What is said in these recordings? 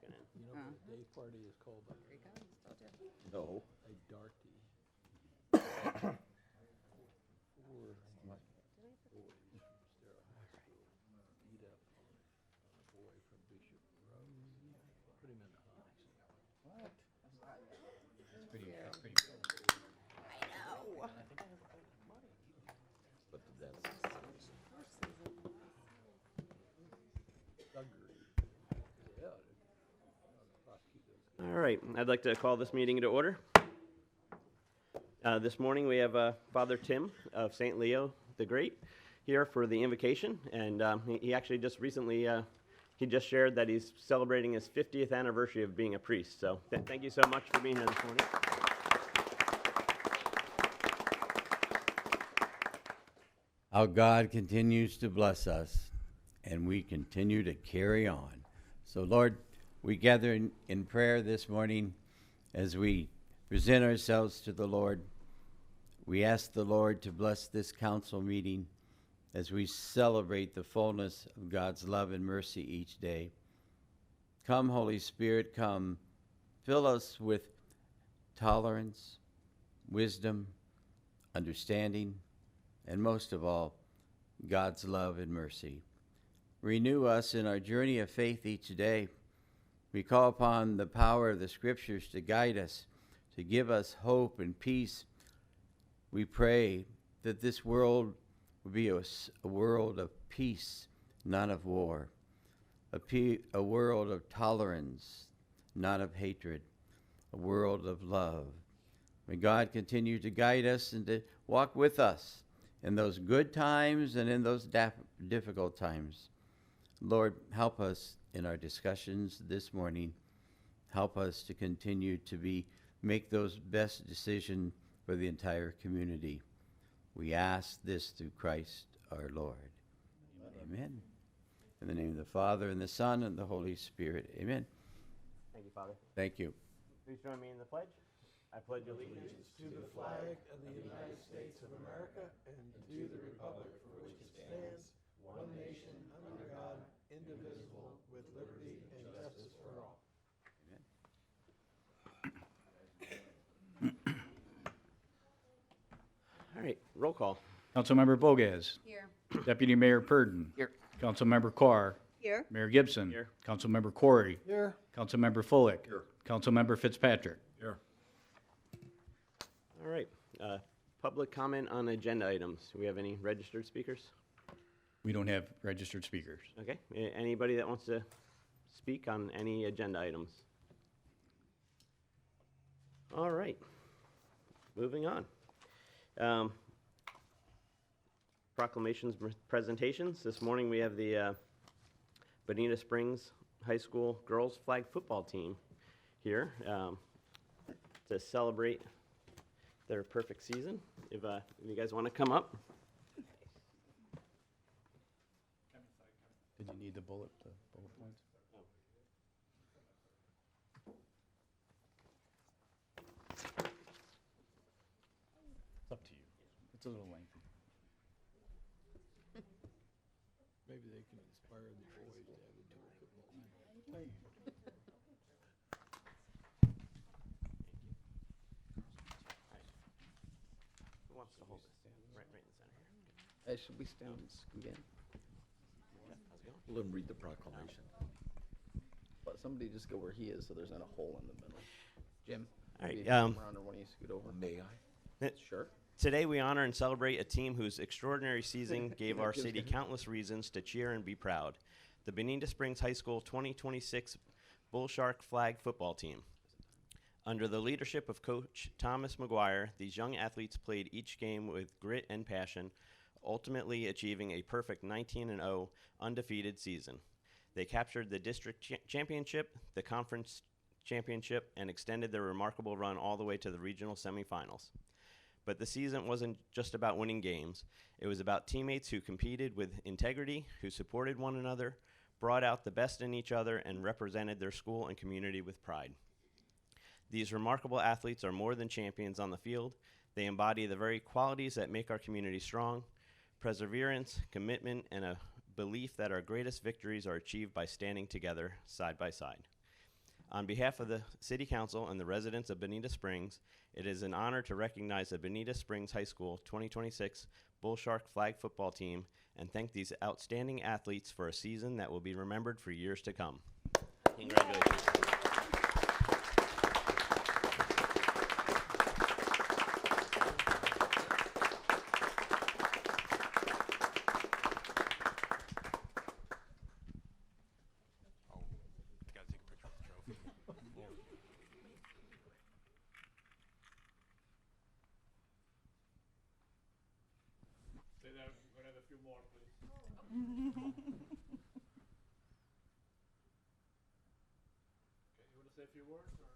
walking in. You know what the day party is called? Here he comes, told you. No. A darty. Four boys from Stara High School beat up on a boy from Bishop Road. Put him in the house. What? That's pretty I know. But that's First season. Thuggery. Yeah. Prosecute those guys. All right, I'd like to call this meeting to order. This morning we have Father Tim of St. Leo the Great here for the invocation, and he actually just recently, he just shared that he's celebrating his 50th anniversary of being a priest. So thank you so much for being here this morning. Our God continues to bless us, and we continue to carry on. So, Lord, we gather in prayer this morning as we present ourselves to the Lord. We ask the Lord to bless this council meeting as we celebrate the fullness of God's love and mercy each day. Come, Holy Spirit, come. Fill us with tolerance, wisdom, understanding, and most of all, God's love and mercy. Renew us in our journey of faith each day. We call upon the power of the Scriptures to guide us, to give us hope and peace. We pray that this world will be a world of peace, not of war, a world of tolerance, not of hatred, a world of love. May God continue to guide us and to walk with us in those good times and in those difficult times. Lord, help us in our discussions this morning. Help us to continue to make those best decisions for the entire community. We ask this through Christ our Lord. Amen. In the name of the Father, and the Son, and the Holy Spirit. Amen. Thank you, Father. Thank you. Please join me in the pledge. I pledge allegiance To the flag of the United States of America and to the republic for which it stands, one nation, under God, indivisible, with liberty and justice for all. All right, roll call. Councilmember Bogas. Here. Deputy Mayor Purdon. Here. Councilmember Carr. Here. Mayor Gibson. Here. Councilmember Corey. Here. Councilmember Fullick. Here. Councilmember Fitzpatrick. Here. All right, public comment on agenda items. Do we have any registered speakers? We don't have registered speakers. Okay, anybody that wants to speak on any agenda items? All right, moving on. Proclamations, presentations. This morning we have the Bonita Springs High School girls flag football team here to celebrate their perfect season. If you guys want to come up. Did you need the bullet points? It's up to you. It's a little lengthy. Maybe they can inspire the boys to have a dual football team. Who wants to hold this? Right in the center here. Hey, should we stand and scoot in? How's it going? Let him read the proclamation. But somebody just go where he is so there's not a hole in the middle. Jim? All right, maybe come around or when you scoot over. May I? Sure. Today, we honor and celebrate a team whose extraordinary season gave our city countless reasons to cheer and be proud. The Bonita Springs High School 2026 Bull Shark Flag Football Team. Under the leadership of Coach Thomas McGuire, these young athletes played each game with grit and passion, ultimately achieving a perfect 19-0 undefeated season. They captured the district championship, the conference championship, and extended their remarkable run all the way to the regional semifinals. But the season wasn't just about winning games. It was about teammates who competed with integrity, who supported one another, brought out the best in each other, and represented their school and community with pride. These remarkable athletes are more than champions on the field. They embody the very qualities that make our community strong: perseverance, commitment, and a belief that our greatest victories are achieved by standing together side by side. On behalf of the City Council and the residents of Bonita Springs, it is an honor to recognize the Bonita Springs High School 2026 Bull Shark Flag Football Team and thank these outstanding athletes for a season that will be remembered for years to come. Congratulations. Say that, we're gonna have a few more, please. Okay, you wanna say a few words, or?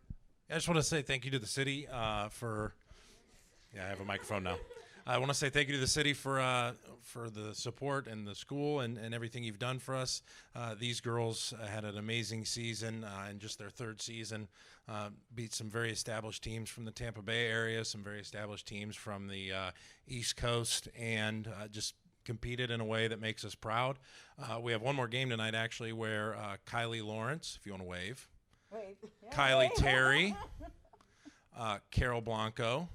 I just want to say thank you to the city for. Yeah, I have a microphone now. I want to say thank you to the city for the support and the school and everything you've done for us. These girls had an amazing season in just their third season. Beat some very established teams from the Tampa Bay area, some very established teams from the East Coast, and just competed in a way that makes us proud. We have one more game tonight, actually, where Kylie Lawrence, if you want to wave, Wait. Yeah, Kylie wait. Terry, Carol Blanco,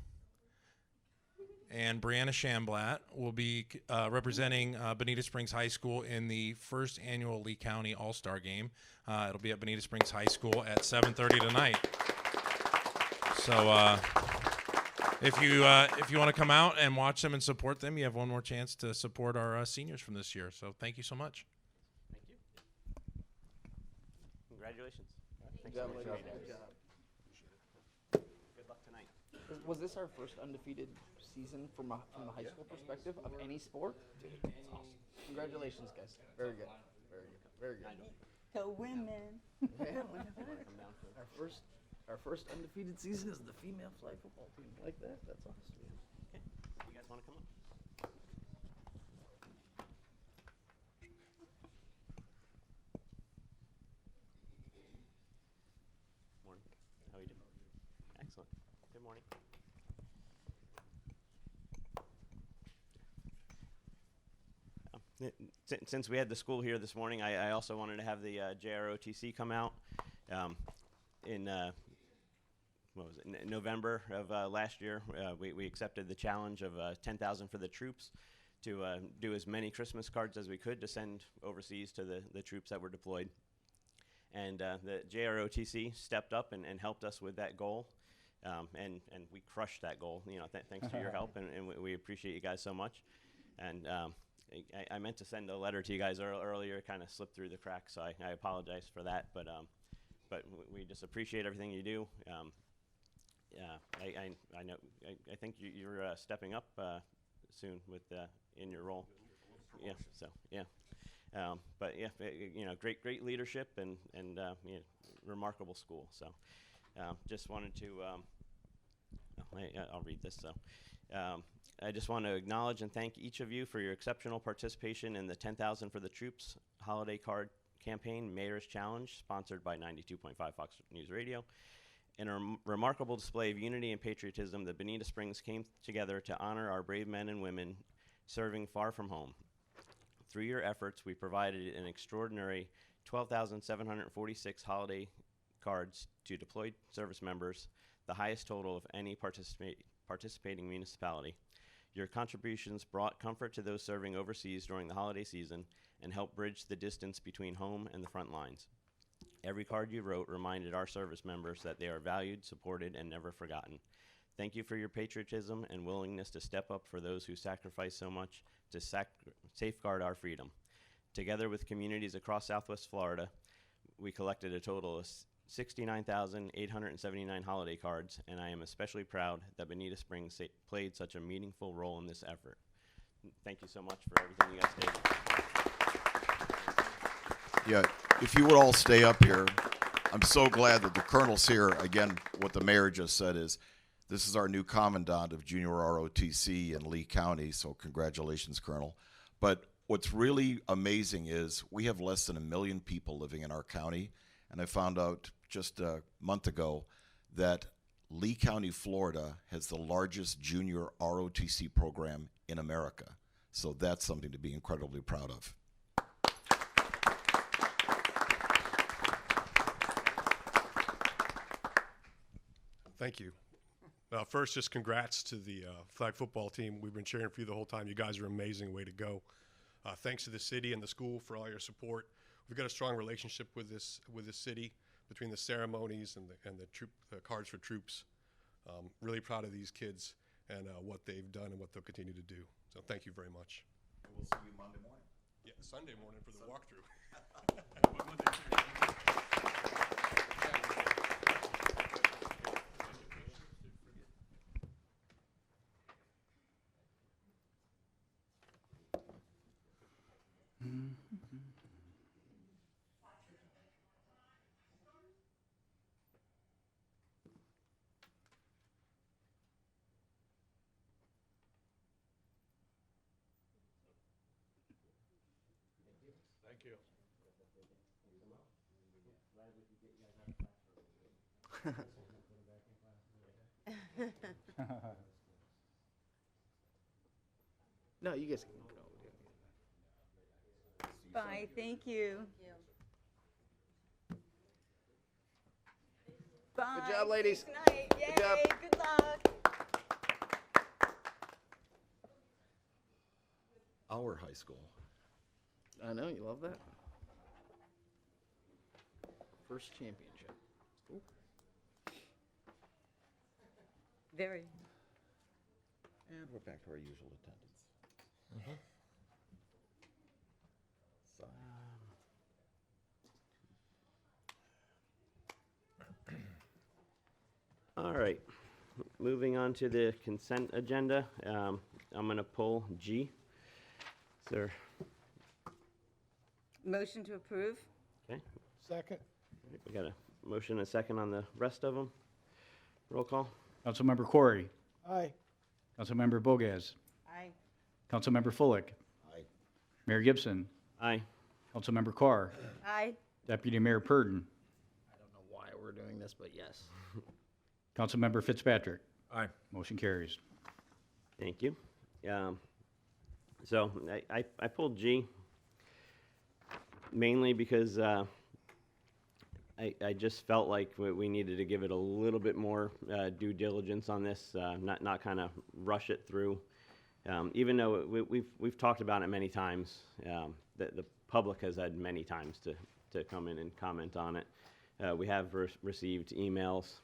and Brianna Shamblatt will be representing Bonita Springs High School in the first annual Lee County All-Star Game. It'll be at Bonita Springs High School at 7:30 tonight. So if you want to come out and watch them and support them, you have one more chance to support our seniors from this year. So thank you so much. Thank you. Congratulations. Good Thanks so job, much ladies. for being Good here. job. Good luck tonight. Was this our first undefeated season from the high school perspective of any sport? Dude, that's awesome. Congratulations, guys. Very good. Very good. Very good. Go women. Man, look at that. Our first undefeated season is the female flag football team. Like that? That's awesome. Okay. You guys want to come up? Morning. How are you doing? Excellent. Good morning. Since we had the school here this morning, I also wanted to have the JROTC come out. In what was it, November of last year, we accepted the challenge of 10,000 for the troops to do as many Christmas cards as we could to send overseas to the troops that were deployed. And the JROTC stepped up and helped us with that goal. And we crushed that goal, thanks to your help, and we appreciate you guys so much. And I meant to send a letter to you guys earlier, kind of slipped through the cracks, so I apologize for that. But we just appreciate everything you do. I know. I think you're stepping up soon with in your role. Yeah. So yeah. But yeah, great leadership and remarkable school. So just wanted to. I'll read this. So. I just want to acknowledge and thank each of you for your exceptional participation in the 10,000 for the Troops holiday card campaign Mayor's Challenge, sponsored by 92.5 Fox News Radio. In a remarkable display of unity and patriotism, the Bonita Springs came together to honor our brave men and women serving far from home. Through your efforts, we provided an extraordinary 12,746 holiday cards to deployed service members, the highest total of any participating municipality. Your contributions brought comfort to those serving overseas during the holiday season and helped bridge the distance between home and the front lines. Every card you wrote reminded our service members that they are valued, supported, and never forgotten. Thank you for your patriotism and willingness to step up for those who sacrifice so much to safeguard our freedom. Together with communities across Southwest Florida, we collected a total of 69,879 holiday cards, and I am especially proud that Bonita Springs played such a meaningful role in this effort. Thank you so much for everything you guys did. Yeah, if you would all stay up here, I'm so glad that the colonel's here. Again, what the mayor just said is, this is our new commandant of Junior ROTC in Lee County, so congratulations, Colonel. But what's really amazing is we have less than 1 million people living in our county, and I found out just a month ago that Lee County, Florida has the largest junior ROTC program in America. So that's something to be incredibly proud of. Thank you. First, just congrats to the flag football team. We've been cheering for you the whole time. You guys are amazing. Way to go. Thanks to the city and the school for all your support. We've got a strong relationship with this city between the ceremonies and the cards for troops. Really proud of these kids and what they've done and what they'll continue to do. So thank you very much. We'll see you Monday morning. Yeah, Sunday morning for the walkthrough. But Monday too. Thank you. No, you guys can go. Bye, thank you. Bye. Good job, ladies. Good night. Yay, Good job. good luck. Our high school. I know, you love that. First championship. Cool. Very. And we're back to our usual attendance. So, All right, moving on to the consent agenda. I'm going to pull G. Sir, Motion to approve? okay. Second. We got a motion and a second on the rest of them. Roll call. Councilmember Corey. Aye. Councilmember Bogas. Aye. Councilmember Fullick. Aye. Mayor Gibson. Aye. Councilmember Carr. Aye. Deputy Mayor Purdon. I don't know why we're doing this, but yes. Councilmember Fitzpatrick. Aye. Motion carries. Thank you. So I pulled G mainly because I just felt like we needed to give it a little bit more due diligence on this, not kind of rush it through. Even though we've talked about it many times, the public has had many times to come in and comment on it. We have received emails,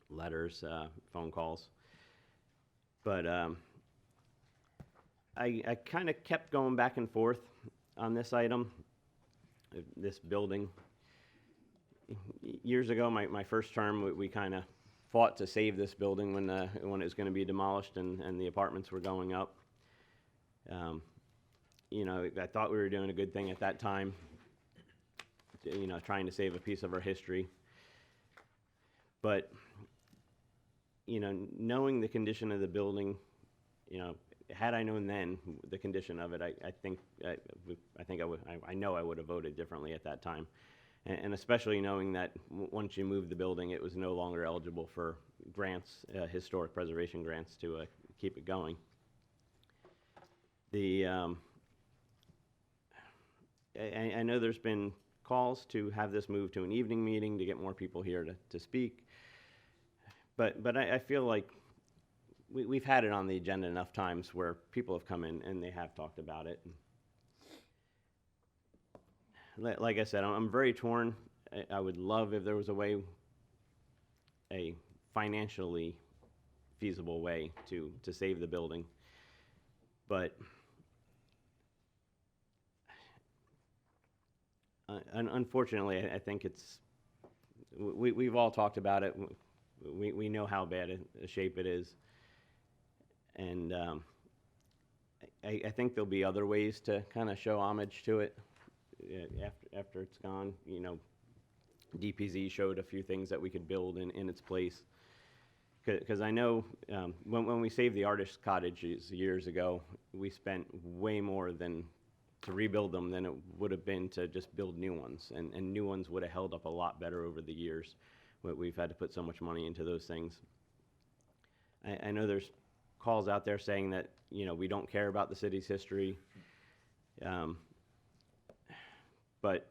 letters, phone calls, but I kind of kept going back and forth on this item, this building. Years ago, my first term, we kind of fought to save this building when it was going to be demolished and the apartments were going up. I thought we were doing a good thing at that time, trying to save a piece of our history. But, knowing the condition of the building, had I known then the condition of it, I know I would have voted differently at that time. And especially knowing that once you moved the building, it was no longer eligible for grants, historic preservation grants to keep it going. I know there's been calls to have this moved to an evening meeting to get more people here to speak. But I feel like we've had it on the agenda enough times where people have come in and they have talked about it. Like I said, I'm very torn. I would love if there was a financially feasible way to save the building. But unfortunately, I think we've all talked about it. We know how bad a shape it is. And I think there'll be other ways to kind of show homage to it. After it's gone, DPZ showed a few things that we could build in its place. Because I know when we saved the artist cottages years ago, we spent way more to rebuild them than it would have been to just build new ones. And new ones would have held up a lot better over the years. We've had to put so much money into those things. I know there's calls out there saying that, we don't care about the city's history. But,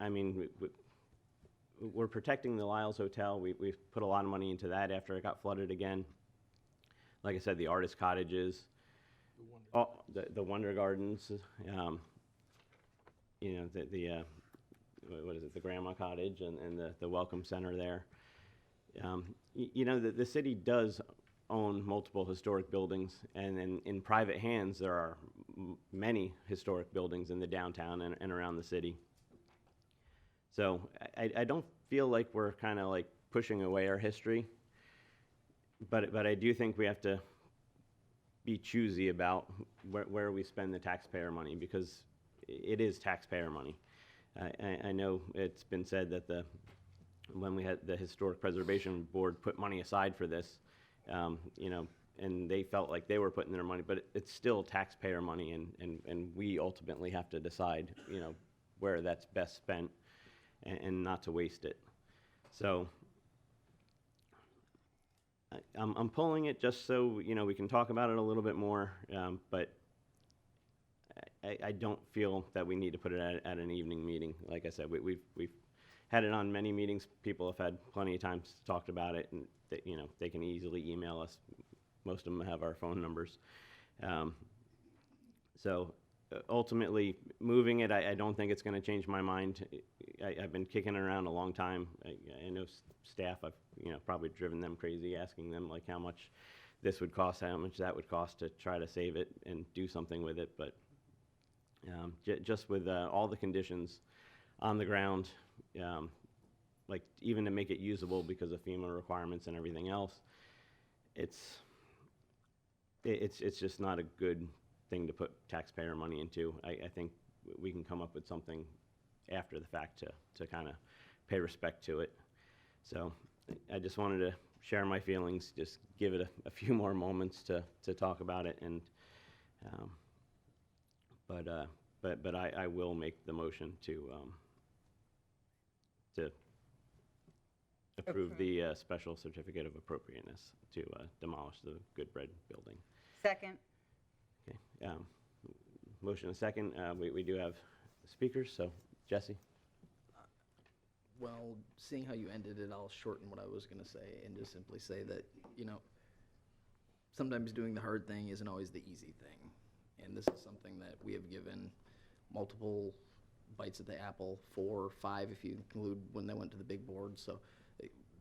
I mean, we're protecting the Lyles Hotel. We've put a lot of money into that after it got flooded again. Like I said, the artist cottages, the Wonder Gardens, you know, what is it, the Grandma Cottage and the Welcome Center there. You know, the city does own multiple historic buildings, and in private hands there are many historic buildings in the downtown and around the city. So I don't feel like we're kind of like pushing away our history, but I do think we have to be choosy about where we spend the taxpayer money, because it is taxpayer money. I know it's been said that when we had the Historic Preservation Board put money aside for this, you know, and they felt like they were putting their money, but it's still taxpayer money, and we ultimately have to decide, you know, where that's best spent and not to waste it. So I'm pulling it just so, you know, we can talk about it a little bit more, but I don't feel that we need to put it at an evening meeting. Like I said, we've had it on many meetings. People have had plenty of times talked about it, and you know, they can easily email us. Most of them have our phone numbers. So ultimately, moving it, I don't think it's going to change my mind. I've been kicking it around a long time. I know staff, I've, you know, probably driven them crazy, asking them like how much this would cost, how much that would cost to try to save it and do something with it. But just with all the conditions on the ground, like even to make it usable because of FEMA requirements and everything else, it's just not a good thing to put taxpayer money into. I think we can come up with something after the fact to kind of pay respect to it. So I just wanted to share my feelings, just give it a few more moments to talk about it, and but I will make the motion to approve the special certificate of appropriateness to demolish the Good Bread building. Second. Okay. Motion and second. We do have speakers, so Jesse. Well, seeing how you ended it, I'll shorten what I was going to say and just simply say that, you know, sometimes doing the hard thing isn't always the easy thing. And this is something that we have given multiple bites at the apple, 4 or 5 if you include when they went to the big board. So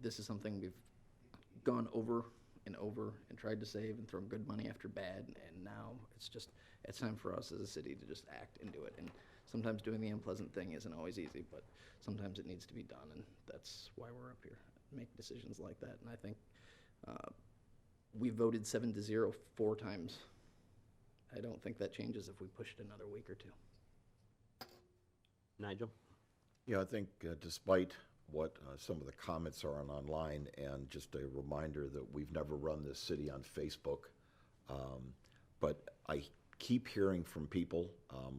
this is something we've gone over and over and tried to save and thrown good money after bad. And now it's time for us as a city to just act and do it. And sometimes doing the unpleasant thing isn't always easy, but sometimes it needs to be done, and that's why we're up here, make decisions like that. And I think we voted 7-0 4 times. I don't think that changes if we pushed another week or 2. Nigel? Yeah, I think despite what some of the comments are on online, and just a reminder that we've never run this city on Facebook, but I keep hearing from people.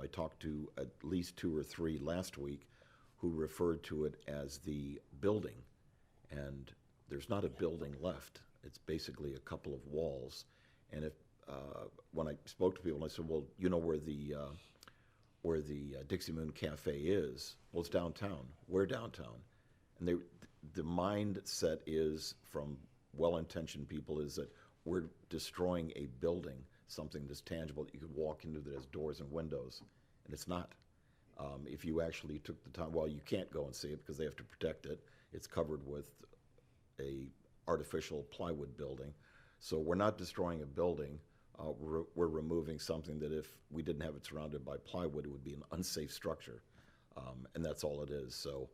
I talked to at least 2 or 3 last week who referred to it as the building, and there's not a building left. It's basically a couple of walls. And if when I spoke to people, I said, well, you know where the Dixie Moon Cafe is? Well, it's downtown. We're downtown. And the mindset is, from well-intentioned people, is that we're destroying a building, something that's tangible that you could walk into that has doors and windows, and it's not. If you actually took the time, well, you can't go and see it because they have to protect it. It's covered with a artificial plywood building. So we're not destroying a building. We're removing something that if we didn't have it surrounded by plywood, it would be an unsafe structure. And that's all it is. So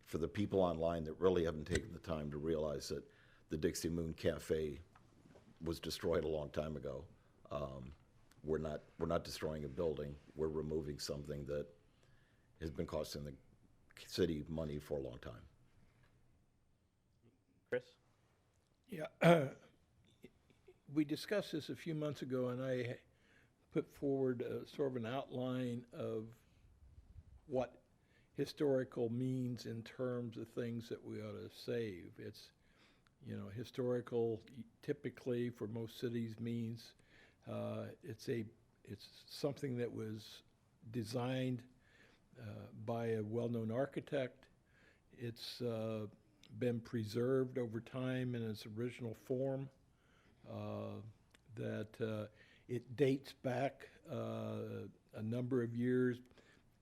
for the people online that really haven't taken the time to realize that the Dixie Moon Cafe was destroyed a long time ago, we're not destroying a building. We're removing something that has been costing the city money for a long time. Chris? Yeah, we discussed this a few months ago, and I put forward sort of an outline of what historical means in terms of things that we ought to save. It's, you know, historical typically for most cities means it's something that was designed by a well-known architect. It's been preserved over time in its original form, that it dates back a number of years.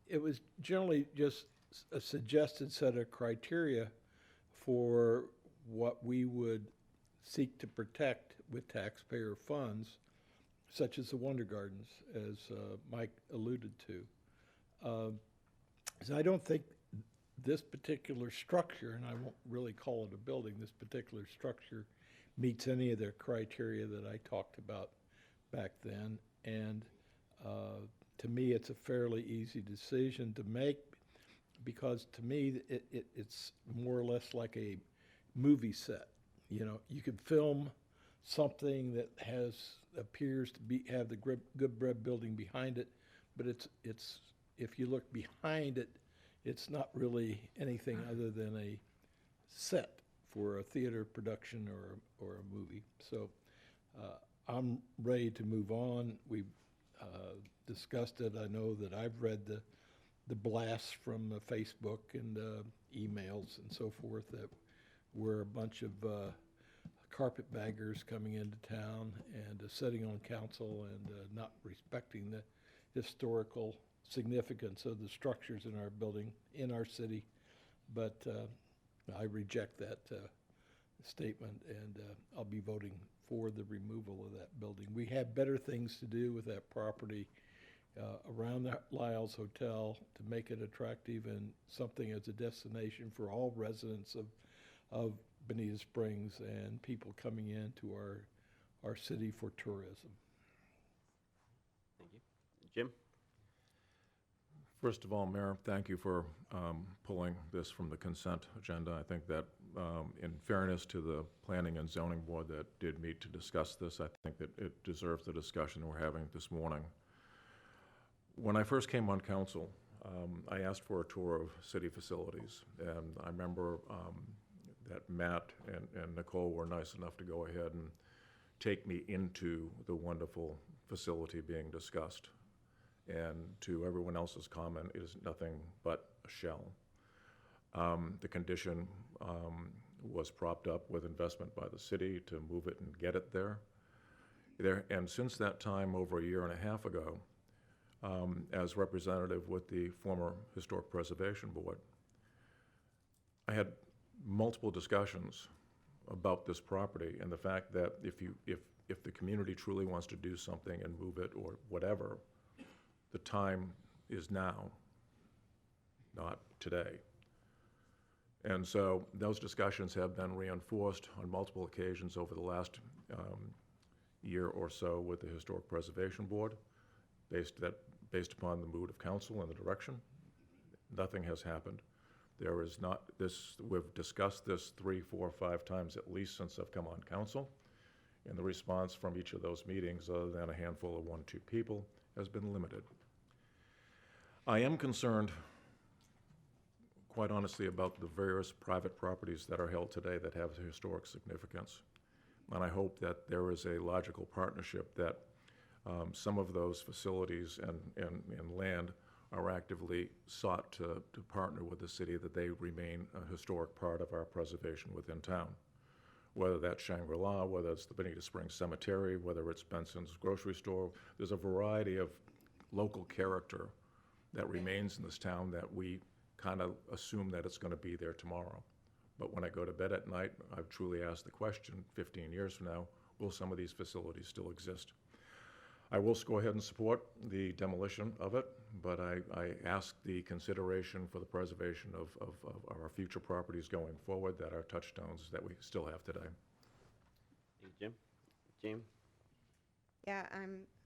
It was generally just a suggested set of criteria for what we would seek to protect with taxpayer funds, such as the Wonder Gardens, as Mike alluded to. So I don't think this particular structure, and I won't really call it a building, this particular structure meets any of the criteria that I talked about back then. And to me, it's a fairly easy decision to make, because to me, it's more or less like a movie set. You know, you could film something that appears to have the good bread building behind it, but it's if you look behind it, it's not really anything other than a set for a theater production or a movie. So I'm ready to move on. We've discussed it. I know that I've read the blasts from Facebook and emails and so forth that were a bunch of carpetbaggers coming into town and sitting on council and not respecting the historical significance of the structures in our building, in our city. But I reject that statement, and I'll be voting for the removal of that building. We have better things to do with that property around the Lyle's Hotel to make it attractive and something as a destination for all residents of Bonita Springs and people coming into our city for tourism. Thank you. Jim? First of all, Mayor, thank you for pulling this from the consent agenda. I think that in fairness to the Planning and Zoning Board that did meet to discuss this, I think that it deserves the discussion we're having this morning. When I first came on council, I asked for a tour of city facilities, and I remember that Matt and Nicole were nice enough to go ahead and take me into the wonderful facility being discussed. And to everyone else's comment, it is nothing but a shell. The condition was propped up with investment by the city to move it and get it there. And since that time, over a year and a half ago, as representative with the former Historic Preservation Board, I had multiple discussions about this property and the fact that if the community truly wants to do something and move it or whatever, the time is now, not today. And so those discussions have been reinforced on multiple occasions over the last year or so with the Historic Preservation Board, based upon the mood of council and the direction. Nothing has happened. There is not this, we've discussed this 3, 4, 5 times at least since I've come on council, and the response from each of those meetings, other than a handful of 1 or 2 people, has been limited. I am concerned, quite honestly, about the various private properties that are held today that have historic significance. And I hope that there is a logical partnership that some of those facilities and land are actively sought to partner with the city, that they remain a historic part of our preservation within town. Whether that's Shangri-La, whether it's the Bonita Springs Cemetery, whether it's Benson's grocery store, there's a variety of local character that remains in this town that we kind of assume that it's going to be there tomorrow. But when I go to bed at night, I've truly asked the question, 15 years from now, will some of these facilities still exist? I will go ahead and support the demolition of it, but I ask the consideration for the preservation of our future properties going forward that are touchstones that we still have today. Thank you, Jim. Jane? Yeah,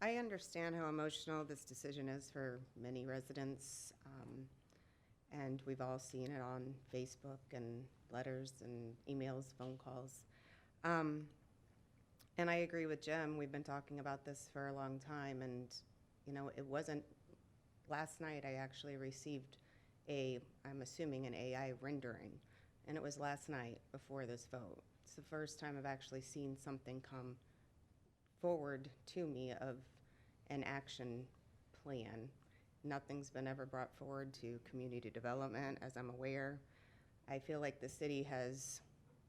I understand how emotional this decision is for many residents, and we've all seen it on Facebook and letters and emails, phone calls. And I agree with Jim. We've been talking about this for a long time, and you know, it wasn't last night. I actually received I'm assuming an AI rendering, and it was last night before this vote. It's the first time I've actually seen something come forward to me of an action plan. Nothing's been ever brought forward to community development, as I'm aware. I feel like the city has,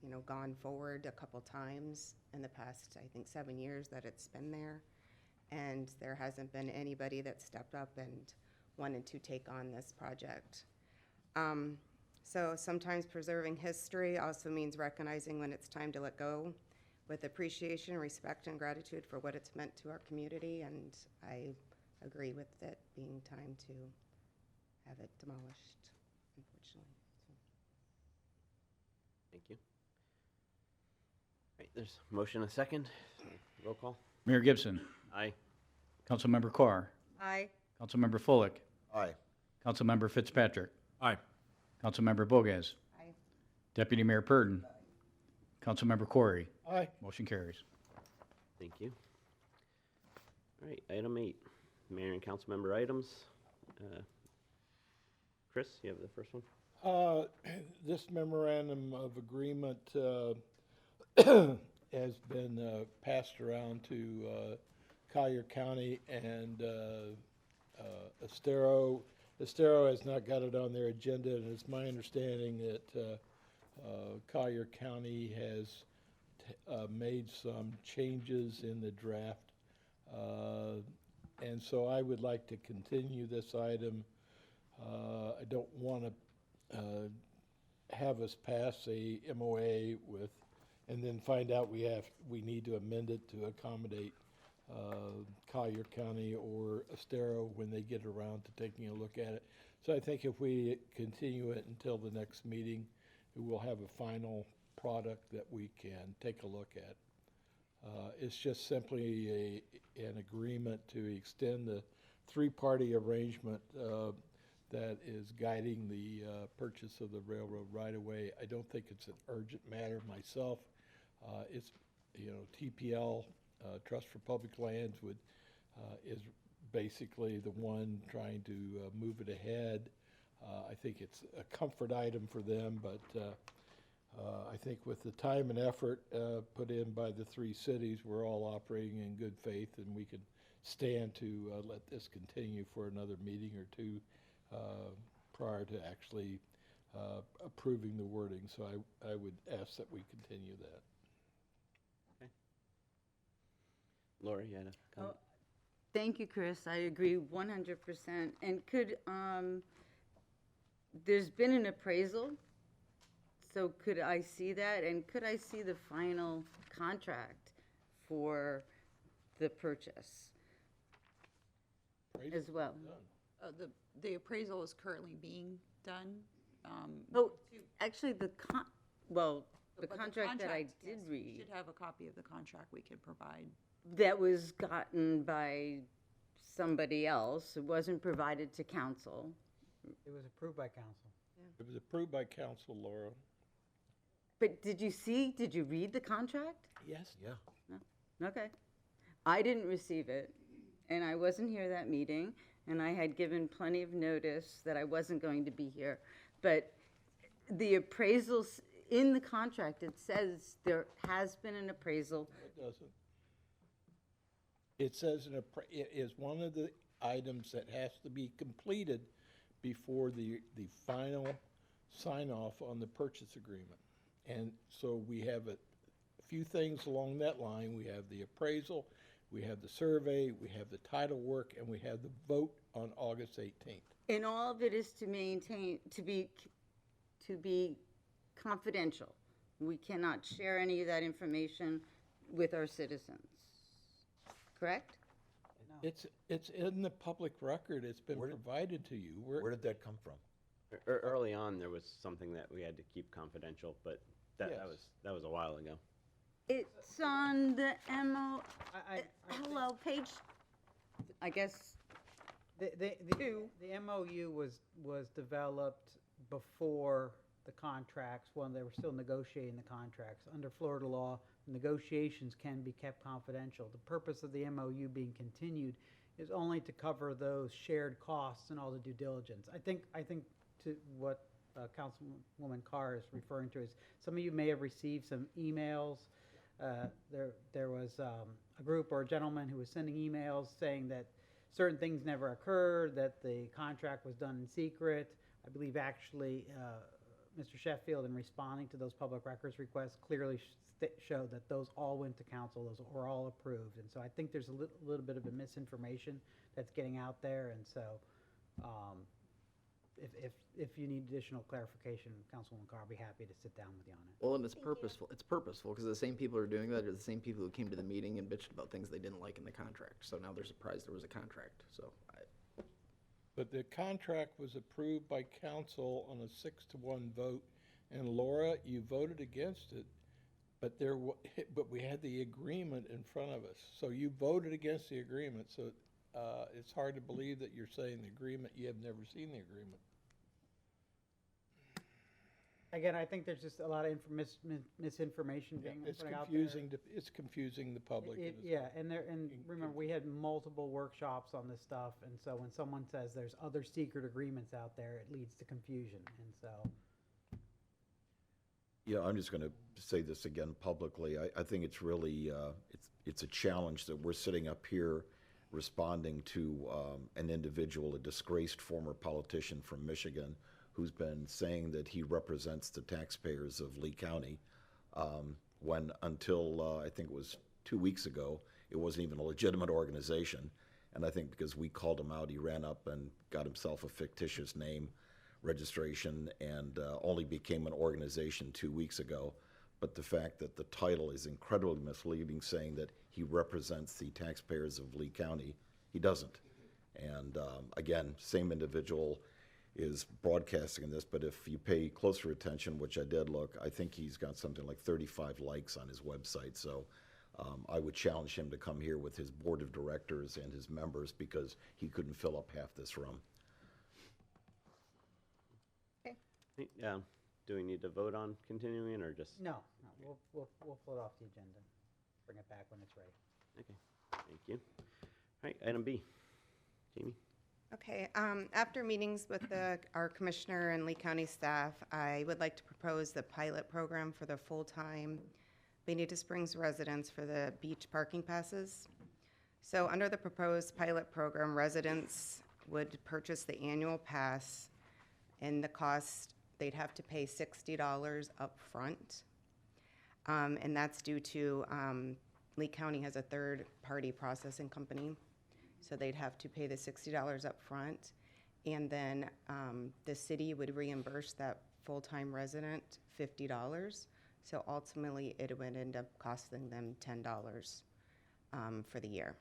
you know, gone forward a couple times in the past, I think, 7 years that it's been there. And there hasn't been anybody that stepped up and wanted to take on this project. So sometimes preserving history also means recognizing when it's time to let go with appreciation, respect, and gratitude for what it's meant to our community. And I agree with it being time to have it demolished, unfortunately. So. Thank you. Right, there's a motion and a second. Roll call. Mayor Gibson, Aye. Councilmember Carr, Aye. Councilmember Fullick, Aye. Councilmember Fitzpatrick, Aye. Councilmember Bogas, Aye. Deputy Mayor Purdon, Councilmember Corey. Aye. Motion carries. Thank you. All right, item 8, mayor and council member items. Chris, you have the first one? This memorandum of agreement has been passed around to Collier County and Estero. Estero has not got it on their agenda, and it's my understanding that Collier County has made some changes in the draft. And so I would like to continue this item. I don't want to have us pass a MOA with, and then find out we need to amend it to accommodate Collier County or Estero when they get around to taking a look at it. So I think if we continue it until the next meeting, we'll have a final product that we can take a look at. It's just simply an agreement to extend the three-party arrangement that is guiding the purchase of the railroad right-of-way. I don't think it's an urgent matter myself. It's, you know, TPL, Trust for Public Lands, is basically the one trying to move it ahead. I think it's a comfort item for them, but I think with the time and effort put in by the three cities, we're all operating in good faith, and we can stand to let this continue for another meeting or two prior to actually approving the wording. So I would ask that we continue that. Okay. Lori, you had a comment? Thank you, Chris. I agree 100%. And could, there's been an appraisal, so could I see that? And could I see the final contract for the purchase as well? The appraisal is currently being done. Oh, actually, the but the contract that I contract, did yes, read, should have a copy of the contract we could provide. that was gotten by somebody else. It wasn't provided to council. It was approved by council. It was approved by council, Laura. But did you read the contract? Yes. Yeah. No? Okay. I didn't receive it, and I wasn't here that meeting, and I had given plenty of notice that I wasn't going to be here. But the appraisals, in the contract, it says there has been an appraisal. It doesn't. It says it is one of the items that has to be completed before the final sign-off on the purchase agreement. And so we have a few things along that line. We have the appraisal, we have the survey, we have the title work, and we have the vote on August 18th. And all of it is to be confidential. We cannot share any of that information with our citizens. Correct? It's in the public record. It's been provided to you. Where did that come from? Early on, there was something that we had to keep confidential, but that was a while ago. It's on the MO, I hello, page, I guess, The MOU was developed before the contracts, when they were still negotiating the contracts. Under Florida law, negotiations can be kept confidential. The purpose of the MOU being continued is only to cover those shared costs and all the due diligence. I think to what Councilwoman Carr is referring to is, some of you may have received some emails. There was a group or a gentleman who was sending emails saying that certain things never occurred, that the contract was done in secret. I believe actually Mr. Sheffield, in responding to those public records requests, clearly showed that those all went to council, those were all approved. And so I think there's a little bit of a misinformation that's getting out there, and so if you need additional clarification, Councilwoman Carr, I'll be happy to sit down with you on it. Well, and it's purposeful. It's purposeful because the same people who are doing that are the same people who came to the meeting and bitched about things they didn't like in the contract. So now they're surprised there was a contract. So But the contract was approved by council on a 6-1 vote, and Laura, you voted against it, but but we had the agreement in front of us. So you voted against the agreement, so it's hard to believe that you're saying the agreement, you have never seen the agreement. Again, I think there's just a lot of misinformation being It's put out there. confusing, it's confusing the public. Yeah, and remember, we had multiple workshops on this stuff, and so when someone says there's other secret agreements out there, it leads to confusion, and so. Yeah, I'm just going to say this again publicly. I think it's really, it's a challenge that we're sitting up here responding to an individual, a disgraced former politician from Michigan, who's been saying that he represents the taxpayers of Lee County, when until I think it was 2 weeks ago, it wasn't even a legitimate organization. And I think because we called him out, he ran up and got himself a fictitious name registration and only became an organization 2 weeks ago. But the fact that the title is incredibly misleading, saying that he represents the taxpayers of Lee County, he doesn't. And again, same individual is broadcasting this, but if you pay closer attention, which I did look, I think he's got something like 35 likes on his website. So I would challenge him to come here with his board of directors and his members, because he couldn't fill up half this room. Do we need to vote on continuing or just? No, we'll float off the agenda, bring it back when it's ready. Okay, thank you. All right, item B. Jamie? Okay, after meetings with our commissioner and Lee County staff, I would like to propose the pilot program for the full-time Bonita Springs residents for the beach parking passes. So under the proposed pilot program, residents would purchase the annual pass, and the cost, they'd have to pay $60 up front. And that's due to Lee County has a third-party processing company. So they'd have to pay the $60 up front, and then the city would reimburse that full-time resident $50. So ultimately, it would end up costing them $10 for the year.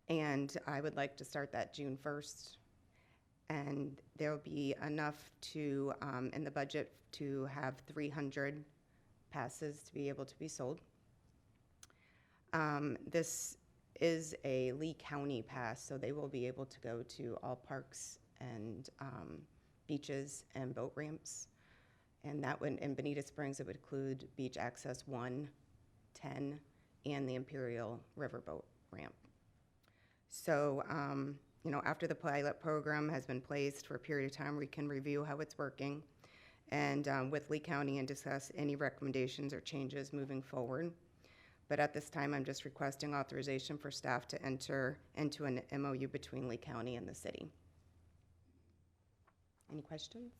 And I would like to start that June 1st, and there'll be enough to, in the budget, to have 300 passes to be able to be sold. This is a Lee County pass, so they will be able to go to all parks and beaches and boat ramps. And that would, in Bonita Springs, it would include Beach Access 1, 10, and the Imperial Riverboat ramp. So, after the pilot program has been placed for a period of time, we can review how it's working and with Lee County and discuss any recommendations or changes moving forward. But at this time, I'm just requesting authorization for staff to enter into an MOU between Lee County and the city. Any questions?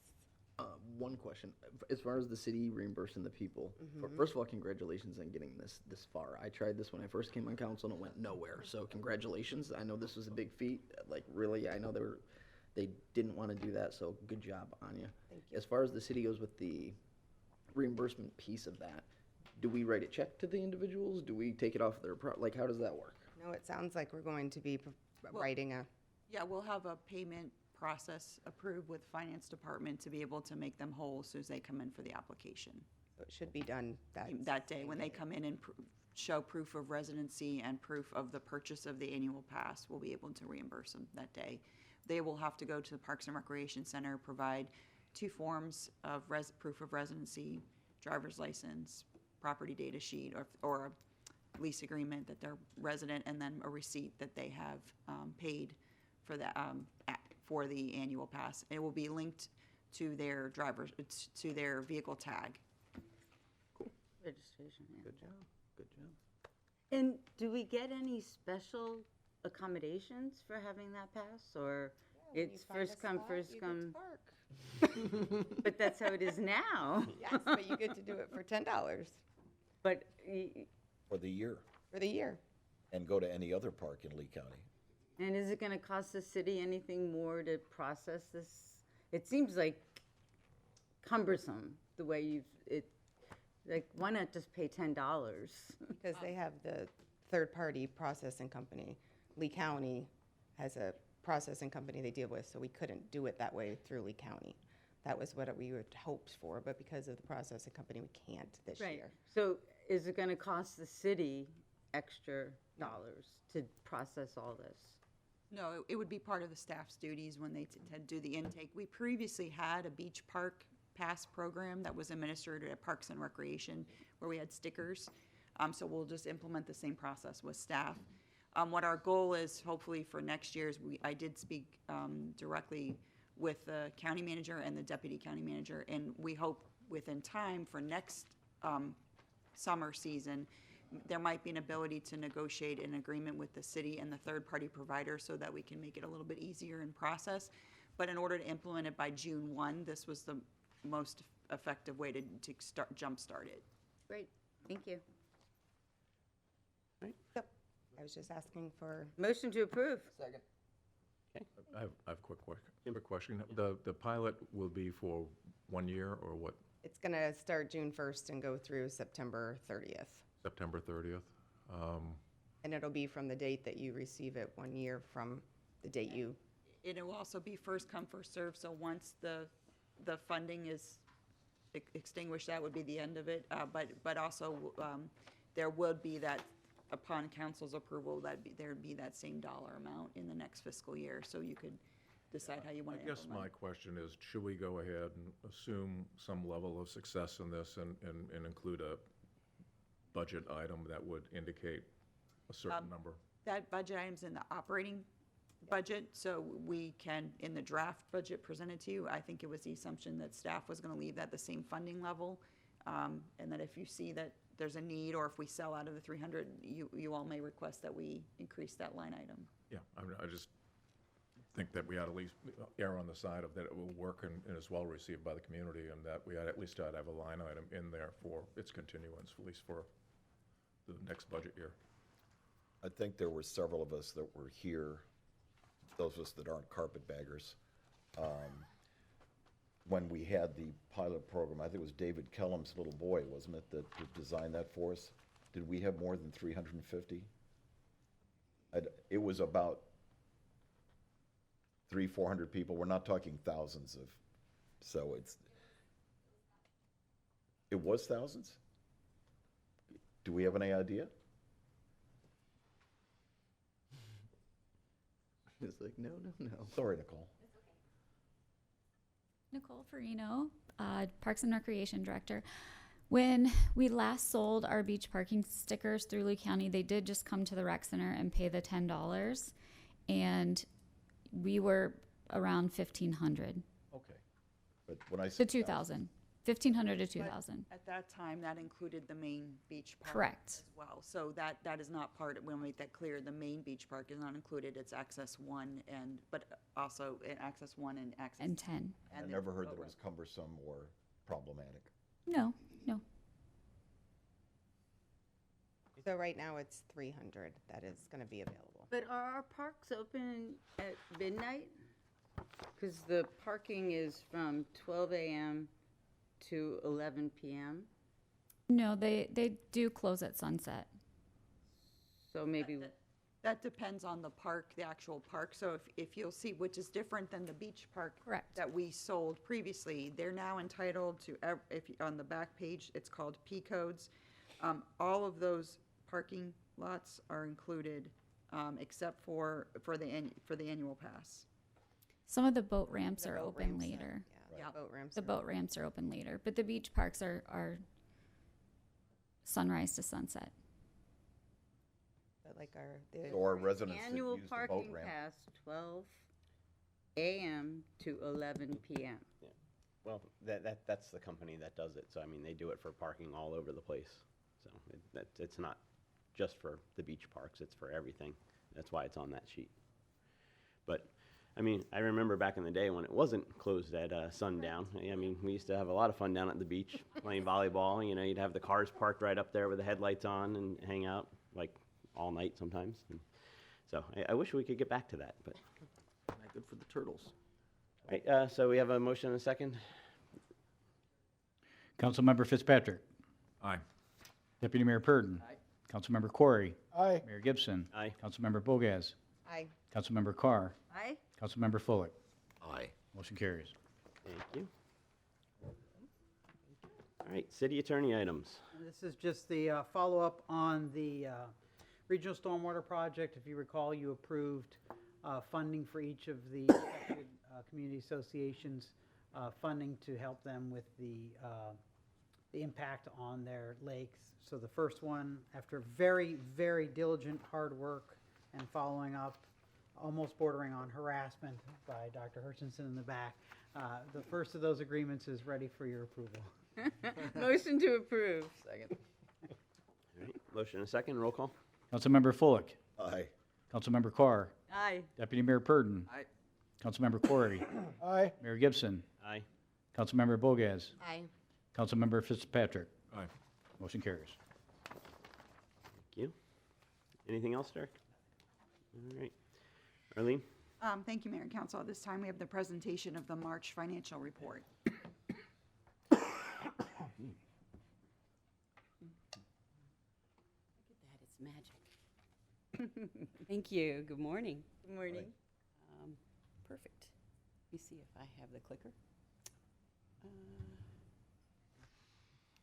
One question. As far as the city reimbursing the people, first of all, congratulations on getting this far. I tried this when I first came on council and it went nowhere. So congratulations. I know this was a big feat. Like, really, I know they didn't want to do that. So good job on you. Thank you. As far as the city goes with the reimbursement piece of that, do we write a check to the individuals? Do we take it off their like, how does that work? No, it sounds like we're going to be writing a, Yeah, we'll have a payment process approved with finance department to be able to make them whole as soon as they come in for the application. it should be done That day, when they come in and show proof of residency and proof of the purchase of the annual pass, we'll be able to reimburse them that day. They will have to go to the Parks and Recreation Center, provide 2 forms of proof of residency, driver's license, property data sheet, or a lease agreement that they're resident, and then a receipt that they have paid for the annual pass. It will be linked to their to their vehicle tag. Registration, yeah. Good job. Good job. And do we get any special accommodations for having that pass, or when you it's find a first come, spot, first you get to come? park. But that's how it is now. Yes, but you get to do it for $10 But For the year, for the year. and go to any other park in Lee County. and is it going to cost the city anything more to process this? It seems like cumbersome the way like, why not just pay $10? Because they have the third-party processing company. Lee County has a processing company they deal with, so we couldn't do it that way through Lee County. That was what we had hoped for, but because of the processing company, we can't this year. So is it going to cost the city extra dollars to process all this? No, it would be part of the staff's duties when they do the intake. We previously had a beach park pass program that was administered at Parks and Recreation where we had stickers. So we'll just implement the same process with staff. What our goal is, hopefully for next year, is I did speak directly with the county manager and the deputy county manager, and we hope within time for next summer season, there might be an ability to negotiate an agreement with the city and the third-party provider so that we can make it a little bit easier in process. But in order to implement it by June 1, this was the most effective way to jumpstart it. Great, thank you. Yep. I was just asking for, Motion to approve. Second. I have a quick question. The pilot will be for 1 year or what, it's going to start June 1st and go through September 30th. September 30th? And it'll be from the date that you receive it, 1 year from the date you, It will also be first come, first served, so once the funding is extinguished, that would be the end of it. But also, there would be that, upon council's approval, there'd be that same dollar amount in the next fiscal year, so you could decide how you want to I guess implement my it. question is, should we go ahead and assume some level of success in this and include a budget item that would indicate a certain number? That budget item's in the operating budget, so we can, in the draft budget presented to you, I think it was the assumption that staff was gonna leave that the same funding level. And that if you see that there's a need, or if we sell out of the 300, you all may request that we increase that line item. Yeah, I just think that we ought to at least err on the side of that it will work and is well received by the community, and that we ought at least have a line item in there for its continuance, at least for the next budget year. I think there were several of us that were here, those of us that aren't carpetbaggers, when we had the pilot program. I think it was David Kellum's little boy, wasn't it, that designed that for us? Did we have more than 350? It was about 300-400 people. We're not talking thousands of, so it was thousands? Do we have any idea? It's like, no. Sorry, Nicole. Nicole Farino, Parks and Recreation Director. When we last sold our beach parking stickers through Lee County, they did just come to the rec center and pay the $10, and we were around 1,500 Okay. But when I to said 2,000. 1,500 to 2,000. At that time, that included the main beach park. Correct. As well, so that is not part, we want to make that clear, the main beach park is not included, it's access 1 but also access 1 and access. And 10. I never heard that it was cumbersome or problematic. No. so right now it's 300 that is going to be available. But are our parks open at midnight? Because the parking is from 12 a.m. to 11 p.m. No, they do close at sunset. So maybe, That depends on the park, the actual park, so if you'll see, which is different than the beach park. Correct. That we sold previously, they're now entitled to, on the back page, it's called P codes. All of those parking lots are included, except for the annual pass. Some of the boat ramps The are boat open ramps, later. Yeah, Yep. boat ramps. The boat ramps are open later, but the beach parks are sunrise to sunset. But like So our residents that annual use the boat parking ramp. pass, 12 a.m. to 11 p.m. Well, that's the company that does it. So I mean, they do it for parking all over the place. So it's not just for the beach parks; it's for everything. That's why it's on that sheet. But I mean, I remember back in the day when it wasn't closed at sundown. I mean, we used to have a lot of fun down at the beach playing volleyball. You know, you'd have the cars parked right up there with the headlights on and hang out like all night sometimes. And so I wish we could get back to that. But Not good for the turtles. all right, so we have a motion and a second. Councilmember Fitzpatrick. Aye. Deputy Mayor Purdon. Aye. Councilmember Corey. Aye. Mayor Gibson. Aye. Councilmember Bogaz. Aye. Councilmember Carr. Aye. Councilmember Fullick. Aye. Motion carries. Thank you. All right, city attorney items. And this is just the follow-up on the regional stormwater project. If you recall, you approved funding for each of the affected community associations, funding to help them with the impact on their lakes. So the first one, after very, very diligent hard work and following up, almost bordering on harassment by Dr. Hutchinson in the back, the first of those agreements is ready for your approval. Motion to approve. Second. All right, motion and a second, roll call. Councilmember Fullick. Aye. Councilmember Carr. Aye. Deputy Mayor Purdon. Aye. Councilmember Corey. Aye. Mayor Gibson. Aye. Councilmember Bogaz. Aye. Councilmember Fitzpatrick. Aye. Motion carries. Thank you. Anything else, Derek? All right. Arlene? Thank you, Mayor and Council. At this time, we have the presentation of the March financial report. Look at that, it's magic. Thank you. Good morning. Good morning. Perfect. Let me see if I have the clicker. I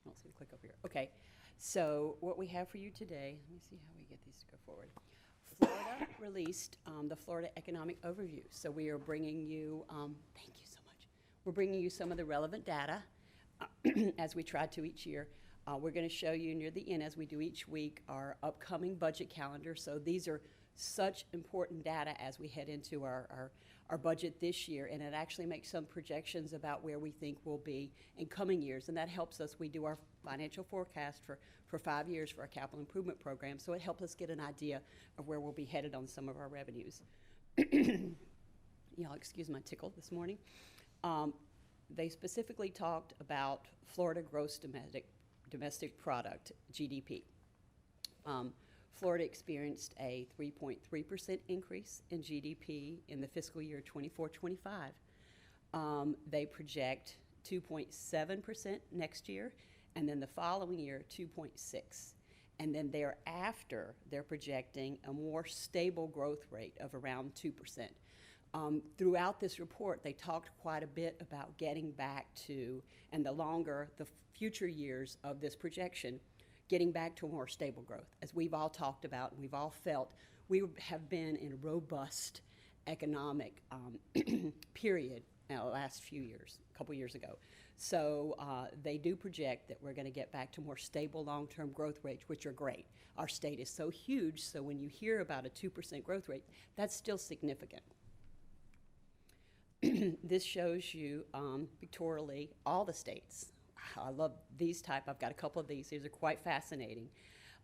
don't see the click up here. Okay. So what we have for you today, let me see how we get these to go forward. Florida released the Florida Economic Overview. So we are bringing you, thank you so much. We're bringing you some of the relevant data as we try to each year. We're going to show you near the end, as we do each week, our upcoming budget calendar. So these are such important data as we head into our budget this year, and it actually makes some projections about where we think we'll be in coming years, and that helps us. We do our financial forecast for 5 years for our capital improvement program, so it helps us get an idea of where we'll be headed on some of our revenues. Y'all excuse my tickle this morning. They specifically talked about Florida gross domestic product, GDP. Florida experienced a 3.3% increase in GDP in the fiscal year 24-25. They project 2.7% next year, and then the following year, 2.6%. And then thereafter, they're projecting a more stable growth rate of around 2%. Throughout this report, they talked quite a bit about getting back to, and the future years of this projection, getting back to a more stable growth. As we've all talked about, and we've all felt, we have been in a robust economic period the last few years, a couple years ago. So they do project that we're going to get back to more stable long-term growth rates, which are great. Our state is so huge, so when you hear about a 2% growth rate, that's still significant. This shows you pictorially all the states. I love these type. I've got a couple of these. These are quite fascinating.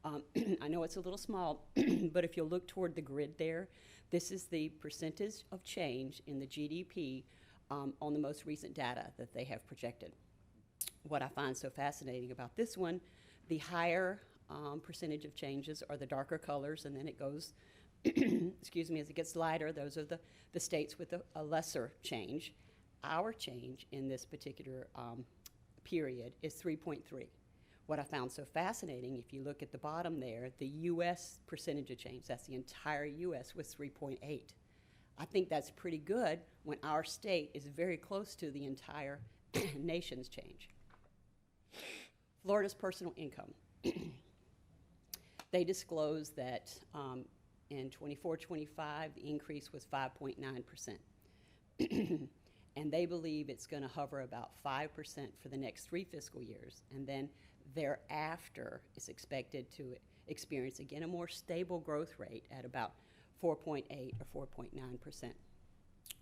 I know it's a little small, but if you look toward the grid there, this is the percentage of change in the GDP on the most recent data that they have projected. What I find so fascinating about this one, the higher percentage of changes are the darker colors, and then it goes, excuse me, as it gets lighter, those are the states with a lesser change. Our change in this particular period is 3.3. What I found so fascinating, if you look at the bottom there, the U.S. percentage of change, that's the entire U.S., was 3.8. I think that's pretty good when our state is very close to the entire nation's change. Florida's personal income. They disclose that in 24-25, the increase was 5.9%. And they believe it's going to hover about 5% for the next 3 fiscal years. And then thereafter, it's expected to experience, again, a more stable growth rate at about 4.8 or 4.9%.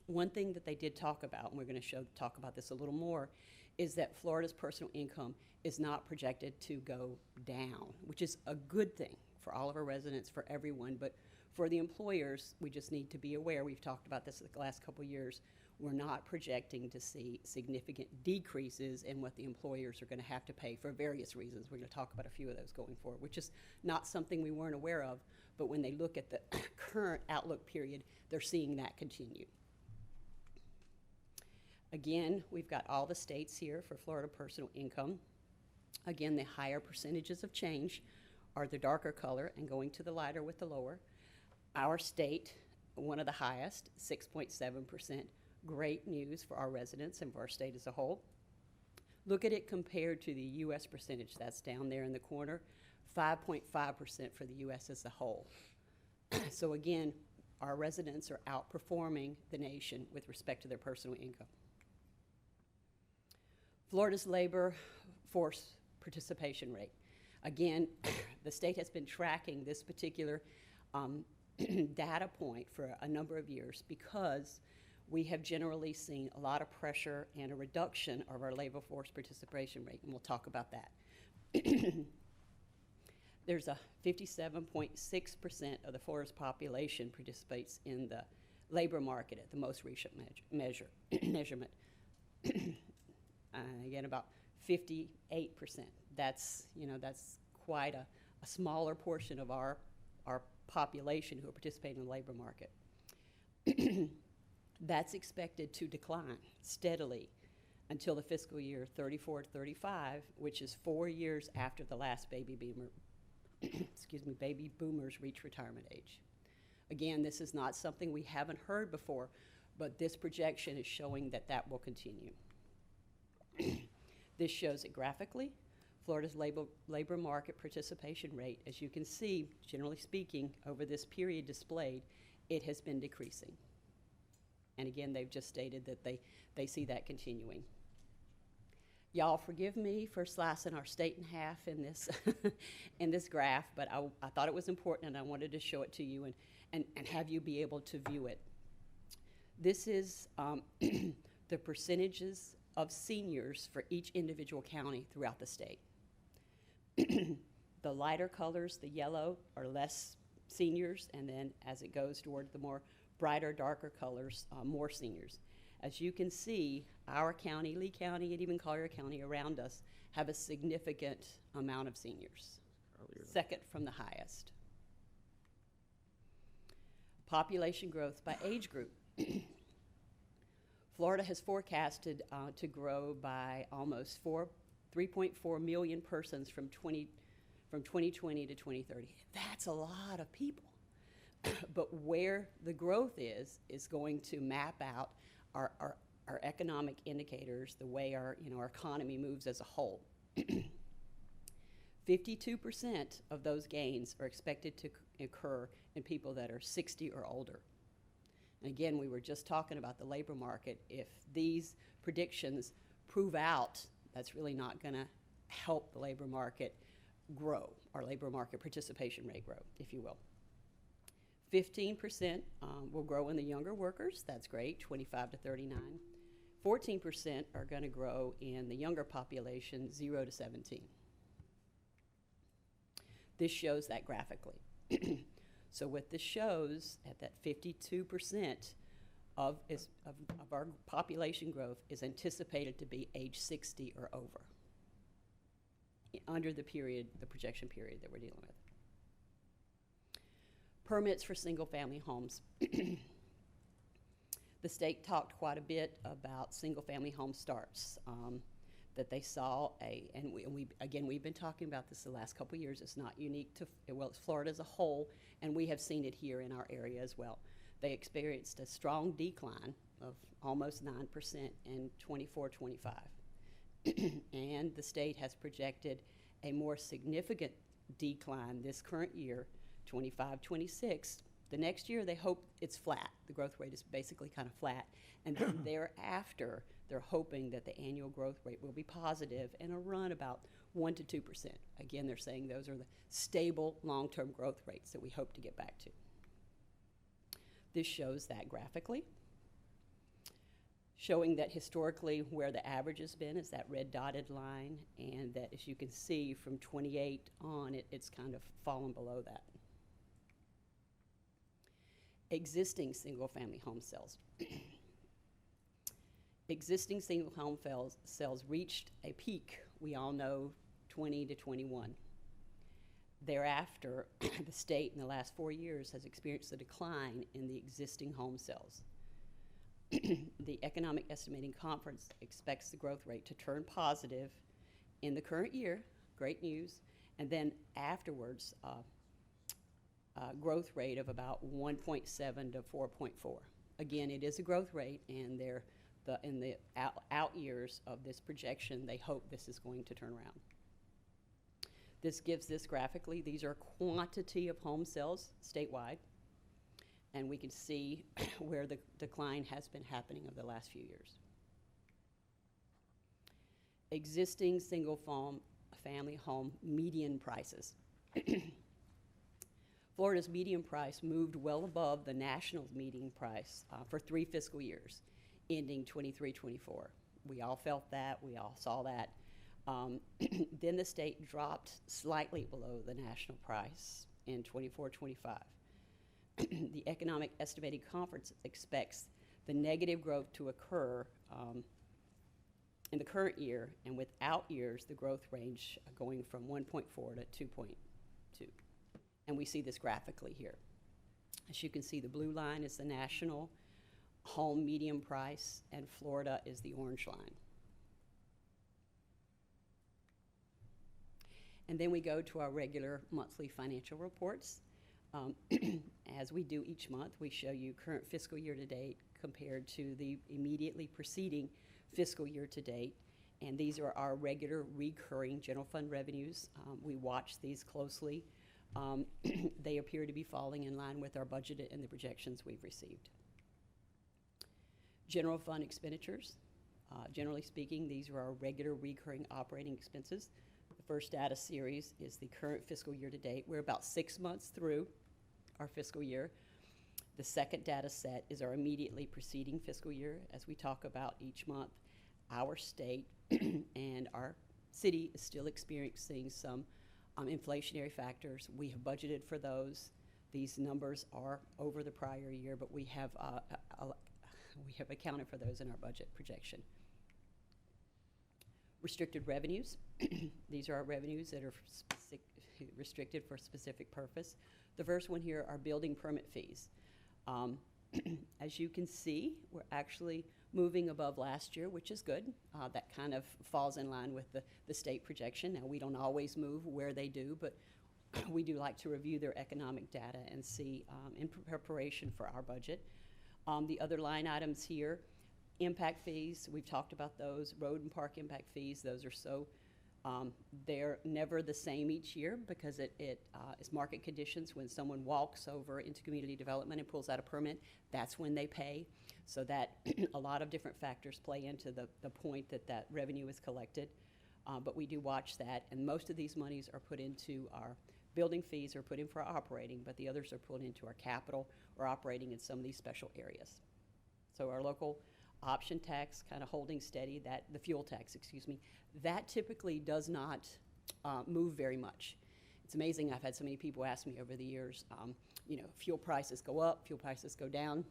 One thing that they did talk about, and we're going to talk about this a little more, is that Florida's personal income is not projected to go down, which is a good thing for all of our residents, for everyone. But For the employers, we just need to be aware, we've talked about this the last couple of years, we're not projecting to see significant decreases in what the employers are going to have to pay for various reasons. We're going to talk about a few of those going forward, which is not something we weren't aware of, but when they look at the current outlook period, they're seeing that continue. Again, we've got all the states here for Florida personal income. Again, the higher percentages of change are the darker color and going to the lighter with the lower. Our state, one of the highest, 6.7%. Great news for our residents and for our state as a whole. Look at it compared to the U.S. percentage. That's down there in the corner, 5.5% for the U.S. as a whole. So again, our residents are outperforming the nation with respect to their personal income. Florida's labor force participation rate. Again, the state has been tracking this particular data point for a number of years because we have generally seen a lot of pressure and a reduction of our labor force participation rate, and we'll talk about that. There's a 57.6% of the Florida's population participates in the labor market at the most recent measurement. Again, about 58%. That's quite a smaller portion of our population who are participating in the labor market. That's expected to decline steadily until the fiscal year 34 to 35, which is 4 years after the last baby boomers reach retirement age. Again, this is not something we haven't heard before, but this projection is showing that that will continue. This shows it graphically. Florida's labor market participation rate, as you can see, generally speaking, over this period displayed, it has been decreasing. And again, they've just stated that they see that continuing. Y'all forgive me for slicing our state in half in this in this graph, but I thought it was important and I wanted to show it to you and have you be able to view it. This is the percentages of seniors for each individual county throughout the state. The lighter colors, the yellow, are less seniors, and then as it goes toward the more brighter, darker colors, more seniors. As you can see, our county, Lee County, and even Collier County around us have a significant amount of seniors, second from the highest. Population growth by age group. Florida has forecasted to grow by almost 3.4 million persons from 2020 to 2030. That's a lot of people. But where the growth is going to map out our economic indicators, the way our economy moves as a whole. 52% of those gains are expected to occur in people that are 60 or older. And again, we were just talking about the labor market. If these predictions prove out, that's really not going to help the labor market grow, our labor market participation rate grow, if you will. 15% will grow in the younger workers. That's great, 25 to 39. 14% are going to grow in the younger population, 0 to 17. This shows that graphically. So what this shows at that 52% of our population growth is anticipated to be age 60 or over under the projection period that we're dealing with. Permits for single-family homes. The state talked quite a bit about single-family home starts, that they saw we've been talking about this the last couple of years. It's not unique to, it's Florida as a whole, and we have seen it here in our area as well. They experienced a strong decline of almost 9% in 24-25. And the state has projected a more significant decline this current year, 25-26. The next year, they hope it's flat. The growth rate is basically kind of flat. And then thereafter, they're hoping that the annual growth rate will be positive and will run about 1 to 2%. Again, they're saying those are the stable long-term growth rates that we hope to get back to. This shows that graphically, showing that historically where the average has been is that red dotted line, and that, as you can see, from 28 on, it's kind of fallen below that. Existing single-family home sales. Existing single home sales reached a peak, we all know, 20 to 21. Thereafter, the state in the last 4 years has experienced a decline in the existing home sales. The Economic Estimating Conference expects the growth rate to turn positive in the current year, great news, and then afterwards, growth rate of about 1.7 to 4.4. Again, it is a growth rate, and in the out years of this projection, they hope this is going to turn around. This gives this graphically. These are quantity of home sales statewide, and we can see where the decline has been happening over the last few years. Existing single-family home median prices. Florida's median price moved well above the national median price for 3 fiscal years, ending 23-24. We all felt that, we all saw that. Then the state dropped slightly below the national price in 24-25. The Economic Estimating Conference expects the negative growth to occur in the current year, and without years, the growth range going from 1.4 to 2.2. And we see this graphically here. As you can see, the blue line is the national home median price, and Florida is the orange line. And then we go to our regular monthly financial reports. As we do each month, we show you current fiscal year to date compared to the immediately preceding fiscal year to date. And these are our regular recurring general fund revenues. We watch these closely. They appear to be falling in line with our budget and the projections we've received. General fund expenditures. Generally speaking, these are our regular recurring operating expenses. The first data series is the current fiscal year to date. We're about 6 months through our fiscal year. The second data set is our immediately preceding fiscal year. As we talk about each month, our state and our city is still experiencing some inflationary factors. We have budgeted for those. These numbers are over the prior year, but we have accounted for those in our budget projection. Restricted revenues. These are our revenues that are restricted for a specific purpose. The first one here are building permit fees. As you can see, we're actually moving above last year, which is good. That kind of falls in line with the state projection. Now, we don't always move where they do, but we do like to review their economic data and see in preparation for our budget. The other line items here, impact fees, we've talked about those. Road and park impact fees, those are they're never the same each year because it is market conditions. When someone walks over into community development and pulls out a permit, that's when they pay. So that a lot of different factors play into the point that revenue is collected. But we do watch that, and most of these monies are put into our building fees, are put in for our operating, but the others are put into our capital or operating in some of these special areas. So our local option tax kind of holding steady, the fuel tax, excuse me, that typically does not move very much. It's amazing, I've had so many people ask me over the years, fuel prices go up, fuel prices go down.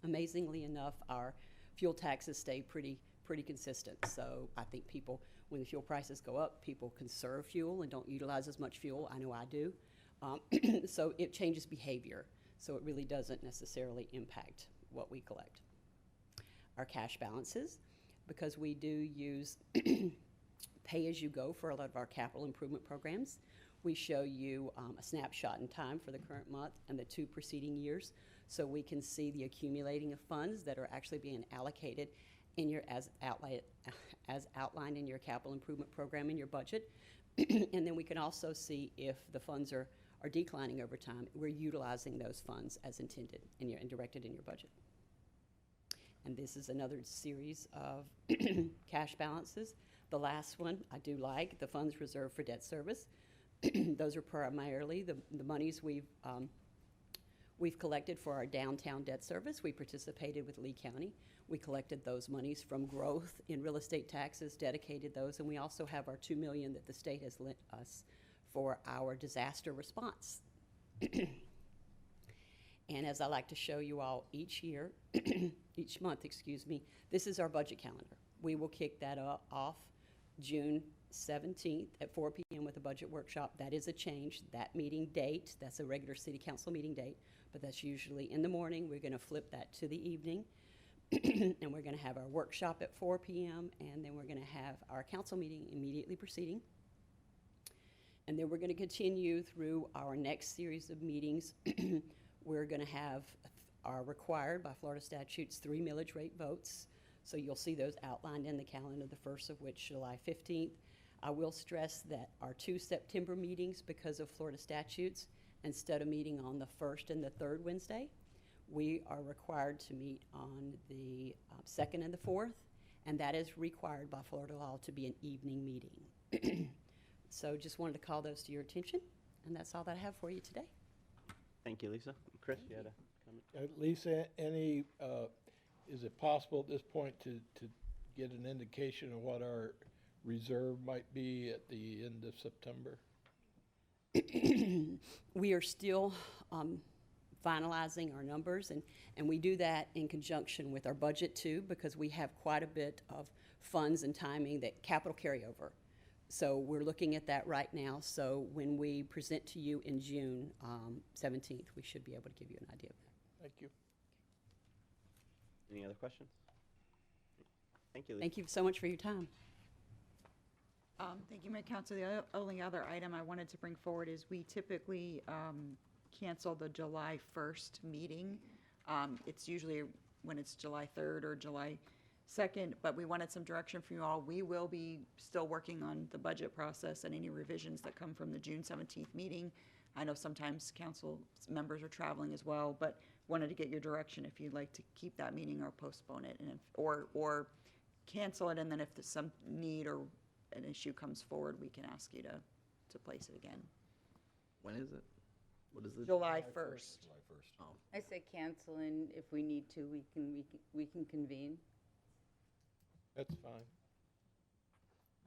Amazingly enough, our fuel taxes stay pretty consistent. So I think people, when the fuel prices go up, people conserve fuel and don't utilize as much fuel. I know I do. So it changes behavior. So it really doesn't necessarily impact what we collect. Our cash balances, because we do use pay-as-you-go for a lot of our capital improvement programs. We show you a snapshot in time for the current month and the 2 preceding years, so we can see the accumulating of funds that are actually being allocated in your as outlined in your capital improvement program in your budget. And then we can also see if the funds are declining over time. We're utilizing those funds as intended and directed in your budget. And this is another series of cash balances. The last one I do like, the funds reserved for debt service. Those are primarily the monies we've collected for our downtown debt service. We participated with Lee County. We collected those monies from growth in real estate taxes, dedicated those, and we also have our $2 million that the state has lent us for our disaster response. And as I like to show you all each year, each month, excuse me, this is our budget calendar. We will kick that off June 17th at 4 p.m. with a budget workshop. That is a change. That meeting date, that's a regular city council meeting date, but that's usually in the morning. We're going to flip that to the evening. And we're going to have our workshop at 4 p.m. and then we're going to have our council meeting immediately preceding. And then we're going to continue through our next series of meetings. We're going to have are required by Florida statutes 3 millage rate votes. So you'll see those outlined in the calendar, the first of which July 15th. I will stress that our 2 September meetings, because of Florida statutes, instead of meeting on the 1st and the 3rd Wednesday, we are required to meet on the 2nd and the 4th, and that is required by Florida law to be an evening meeting. So just wanted to call those to your attention, and that's all that I have for you today. Thank you, Lisa. Chris, you had a comment? Lisa, any, is it possible at this point to get an indication of what our reserve might be at the end of September? We are still finalizing our numbers, and we do that in conjunction with our budget too, because we have quite a bit of funds and timing that capital carryover. So we're looking at that right now. So when we present to you in June 17th, we should be able to give you an idea of that. Thank you. Any other questions? Thank you, Lisa. Thank you so much for your time. Thank you, Mayor Council. The only other item I wanted to bring forward is we typically cancel the July 1st meeting. It's usually when it's July 3rd or July 2nd, but we wanted some direction from you all. We will be still working on the budget process and any revisions that come from the June 17th meeting. I know sometimes council members are traveling as well, but wanted to get your direction if you'd like to keep that meeting or postpone it, and if, or cancel it, and then if there's some need or an issue comes forward, we can ask you to place it again. When is it? What is it? July 1st. July 1st. Oh, I say cancel, and if we need to, we can convene. That's fine.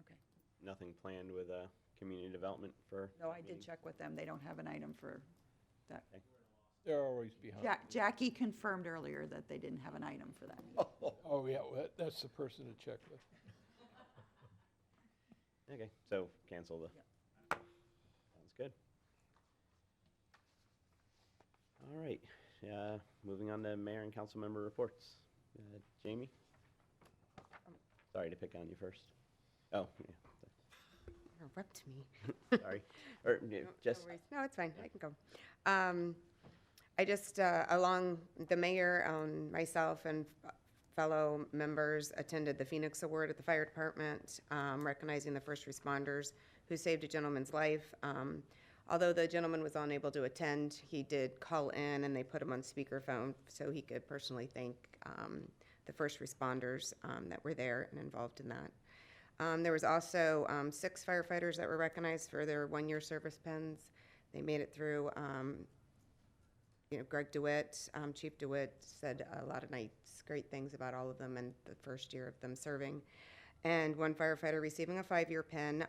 Okay. Nothing planned with community development for? No, I did check with them. They don't have an item for that. Okay. They're always behind. Jackie confirmed earlier that they didn't have an item for that meeting. Oh, yeah, well, that's the person to check with. Okay, so cancel the. Yep. Sounds good. All right, moving on to mayor and council member reports. Jamie? Sorry to pick on you first. Oh, yeah. Interrupt me. Sorry. Or yeah, No just worries. No, it's fine. I can go. I just, along the mayor, myself and fellow members attended the Phoenix Award at the fire department, recognizing the first responders who saved a gentleman's life. Although the gentleman was unable to attend, he did call in and they put him on speakerphone so he could personally thank the first responders that were there and involved in that. There was also 6 firefighters that were recognized for their 1-year service pins. They made it through. Greg DeWitt, Chief DeWitt, said a lot of nice, great things about all of them and the first year of them serving. And 1 firefighter receiving a 5-year pin.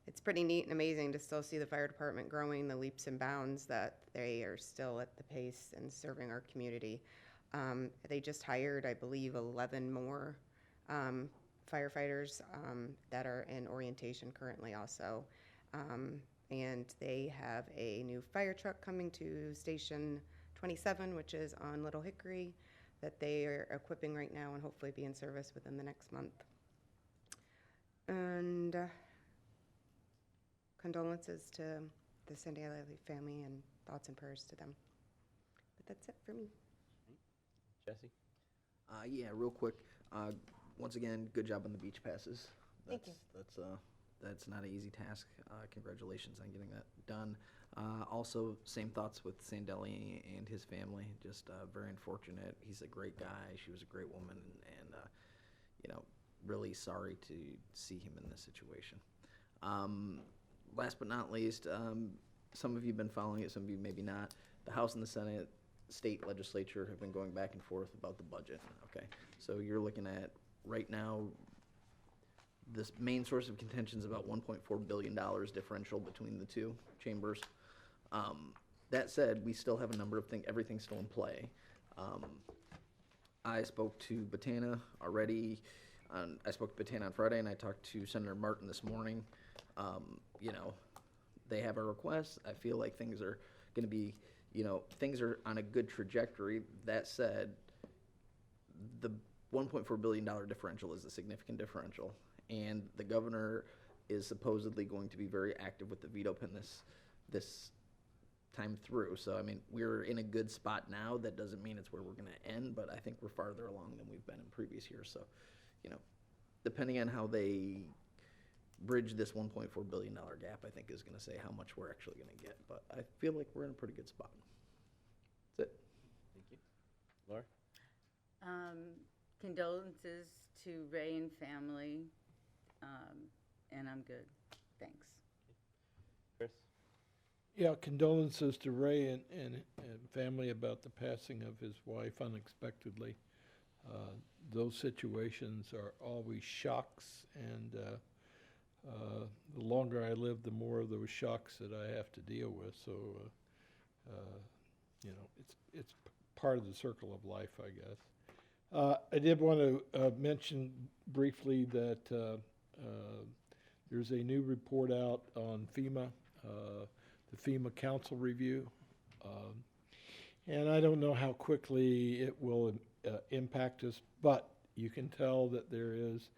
It's pretty neat and amazing to still see the fire department growing, the leaps and bounds that they are still at the pace and serving our community. They just hired, I believe, 11 more firefighters that are in orientation currently also. And they have a new fire truck coming to Station 27, which is on Little Hickory, that they are equipping right now and hopefully be in service within the next month. And condolences to the Sandiali family and thoughts and prayers to them. But that's it for me. Jesse? Yeah, real quick. Once again, good job on the beach passes. Thank you. That's not an easy task. Congratulations on getting that done. Also, same thoughts with Sandelli and his family. Just very unfortunate. He's a great guy. She was a great woman, and really sorry to see him in this situation. Last but not least, some of you have been following it, some of you maybe not. The House and the Senate, state legislature have been going back and forth about the budget. Okay, so you're looking at right now. This main source of contention is about $1.4 billion differential between the two chambers. That said, we still have a number of things, everything's still in play. I spoke to Botana already. I spoke to Botana on Friday, and I talked to Senator Martin this morning. You know, they have a request. I feel like things are going to be, you know, things are on a good trajectory. That said, the $1.4 billion differential is a significant differential, and the governor is supposedly going to be very active with the veto pen this time through. So, I mean, we're in a good spot now. That doesn't mean it's where we're going to end, but I think we're farther along than we've been in previous years. So, you know, depending on how they bridge this $1.4 billion gap, I think is going to say how much we're actually going to get. But I feel like we're in a pretty good spot. That's it. Thank you. Laura? Condolences to Ray and family, and I'm good. Thanks. Chris? Yeah, condolences to Ray and family about the passing of his wife unexpectedly. Those situations are always shocks, and the longer I live, the more of those shocks that I have to deal with. So, you know, it's part of the circle of life, I guess. I did want to mention briefly that there's a new report out on FEMA, the FEMA Council review. And I don't know how quickly it will impact us, but you can tell that there is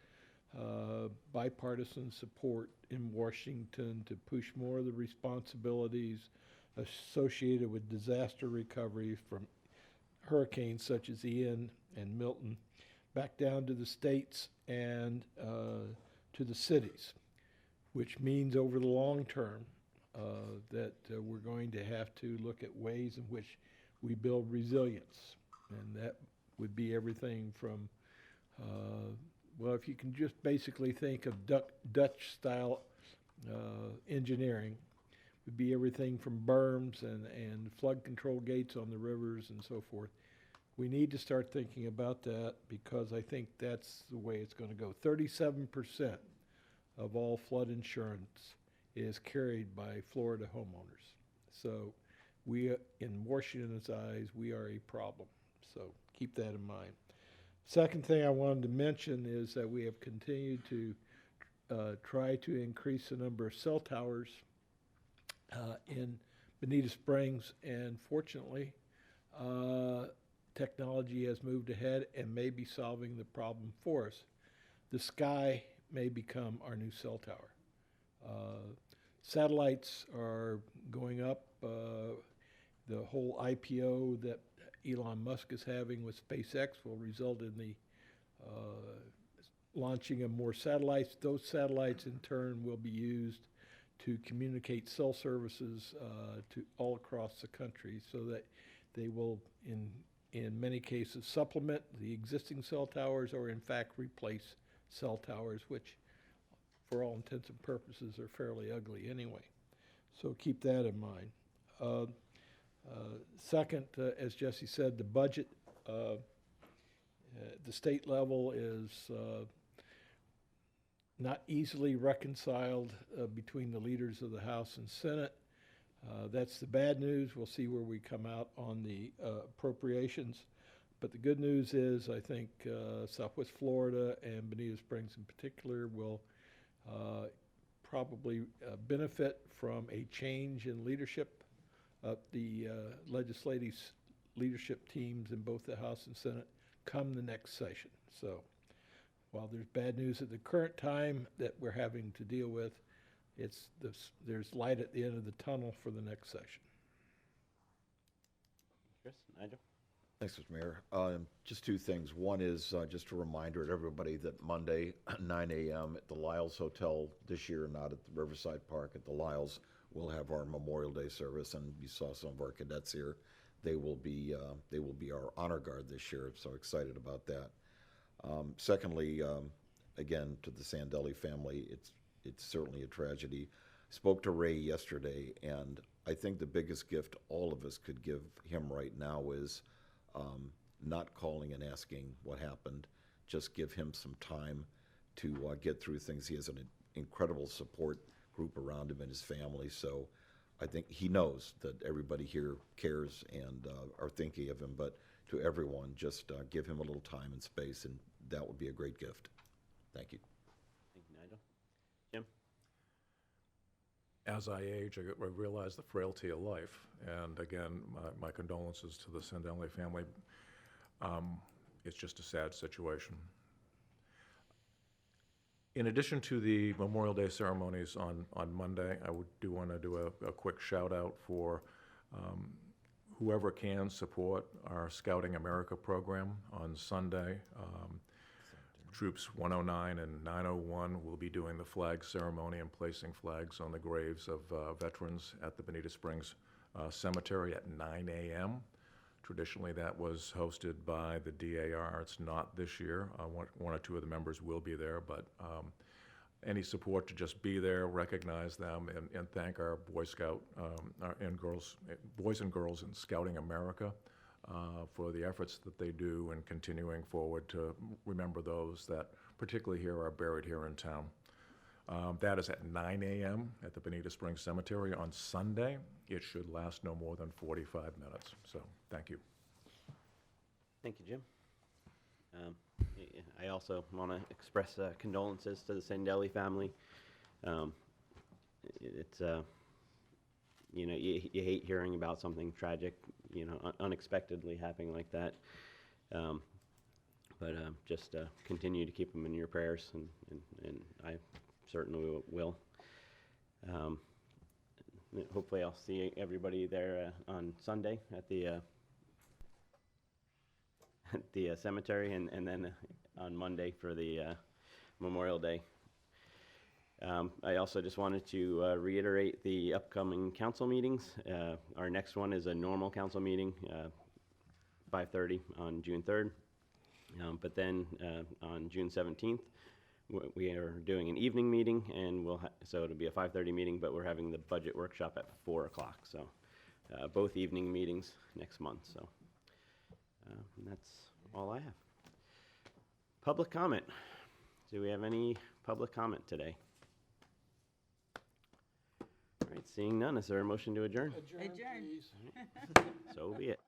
bipartisan support in Washington to push more of the responsibilities associated with disaster recovery from hurricanes such as Ian and Milton back down to the states and to the cities, which means over the long term that we're going to have to look at ways in which we build resilience. And that would be everything from, well, if you can just basically think of Dutch-style engineering, would be everything from berms and flood control gates on the rivers and so forth. We need to start thinking about that because I think that's the way it's going to go. 37% of all flood insurance is carried by Florida homeowners. So we, in Washington's eyes, we are a problem. So keep that in mind. Second thing I wanted to mention is that we have continued to try to increase the number of cell towers in Bonita Springs, and fortunately, technology has moved ahead and may be solving the problem for us. The sky may become our new cell tower. Satellites are going up. The whole IPO that Elon Musk is having with SpaceX will result in the launching of more satellites. Those satellites in turn will be used to communicate cell services to all across the country, so that they will in many cases supplement the existing cell towers or in fact replace cell towers, which for all intents and purposes are fairly ugly anyway. So keep that in mind. Second, as Jesse said, the budget, the state level is not easily reconciled between the leaders of the House and Senate. That's the bad news. We'll see where we come out on the appropriations. But the good news is I think Southwest Florida and Bonita Springs in particular will probably benefit from a change in leadership of the legislative leadership teams in both the House and Senate come the next session. So while there's bad news at the current time that we're having to deal with, there's light at the end of the tunnel for the next session. Chris? Nigel? Thanks, Mr. Mayor. Just two things. One is just a reminder to everybody that Monday, 9 a.m. at the Lyles Hotel this year, not at the Riverside Park, at the Lyles, we'll have our Memorial Day service, and you saw some of our cadets here. They will be our honor guard this year, so excited about that. Secondly, again, to the Sandelli family, it's certainly a tragedy. Spoke to Ray yesterday, and I think the biggest gift all of us could give him right now is not calling and asking what happened. Just give him some time to get through things. He has an incredible support group around him and his family, so I think he knows that everybody here cares and are thinking of him, but to everyone, just give him a little time and space, and that would be a great gift. Thank you. Thank you, Nigel. Jim? As I age, I realize the frailty of life, and again, my condolences to the Sandelli family. It's just a sad situation. In addition to the Memorial Day ceremonies on Monday, I do want to do a quick shout out for whoever can support our Scouting America program on Sunday. Troops 109 and 901 will be doing the flag ceremony and placing flags on the graves of veterans at the Bonita Springs Cemetery at 9 a.m. Traditionally, that was hosted by the DAR. It's not this year. One or two of the members will be there, but any support to just be there, recognize them, and thank our Boy Scout boys and girls in Scouting America for the efforts that they do and continuing forward to remember those that particularly here are buried here in town. That is at 9 a.m. at the Bonita Springs Cemetery on Sunday. It should last no more than 45 minutes. So, thank you. Thank you, Jim. I also want to express condolences to the Sandelli family. It's you know, you hate hearing about something tragic, you know, unexpectedly happening like that. But just continue to keep them in your prayers, and I certainly will. Hopefully I'll see everybody there on Sunday at the cemetery, and then on Monday for the Memorial Day. I also just wanted to reiterate the upcoming council meetings. Our next one is a normal council meeting, 5:30 on June 3rd. But then on June 17th, we are doing an evening meeting, and so it'll be a 5:30 meeting, but we're having the budget workshop at 4 o'clock. So both evening meetings next month. So and that's all I have. Public comment. Do we have any public comment today? All right, seeing none, is there a motion to adjourn? Adjourn, please. So be it.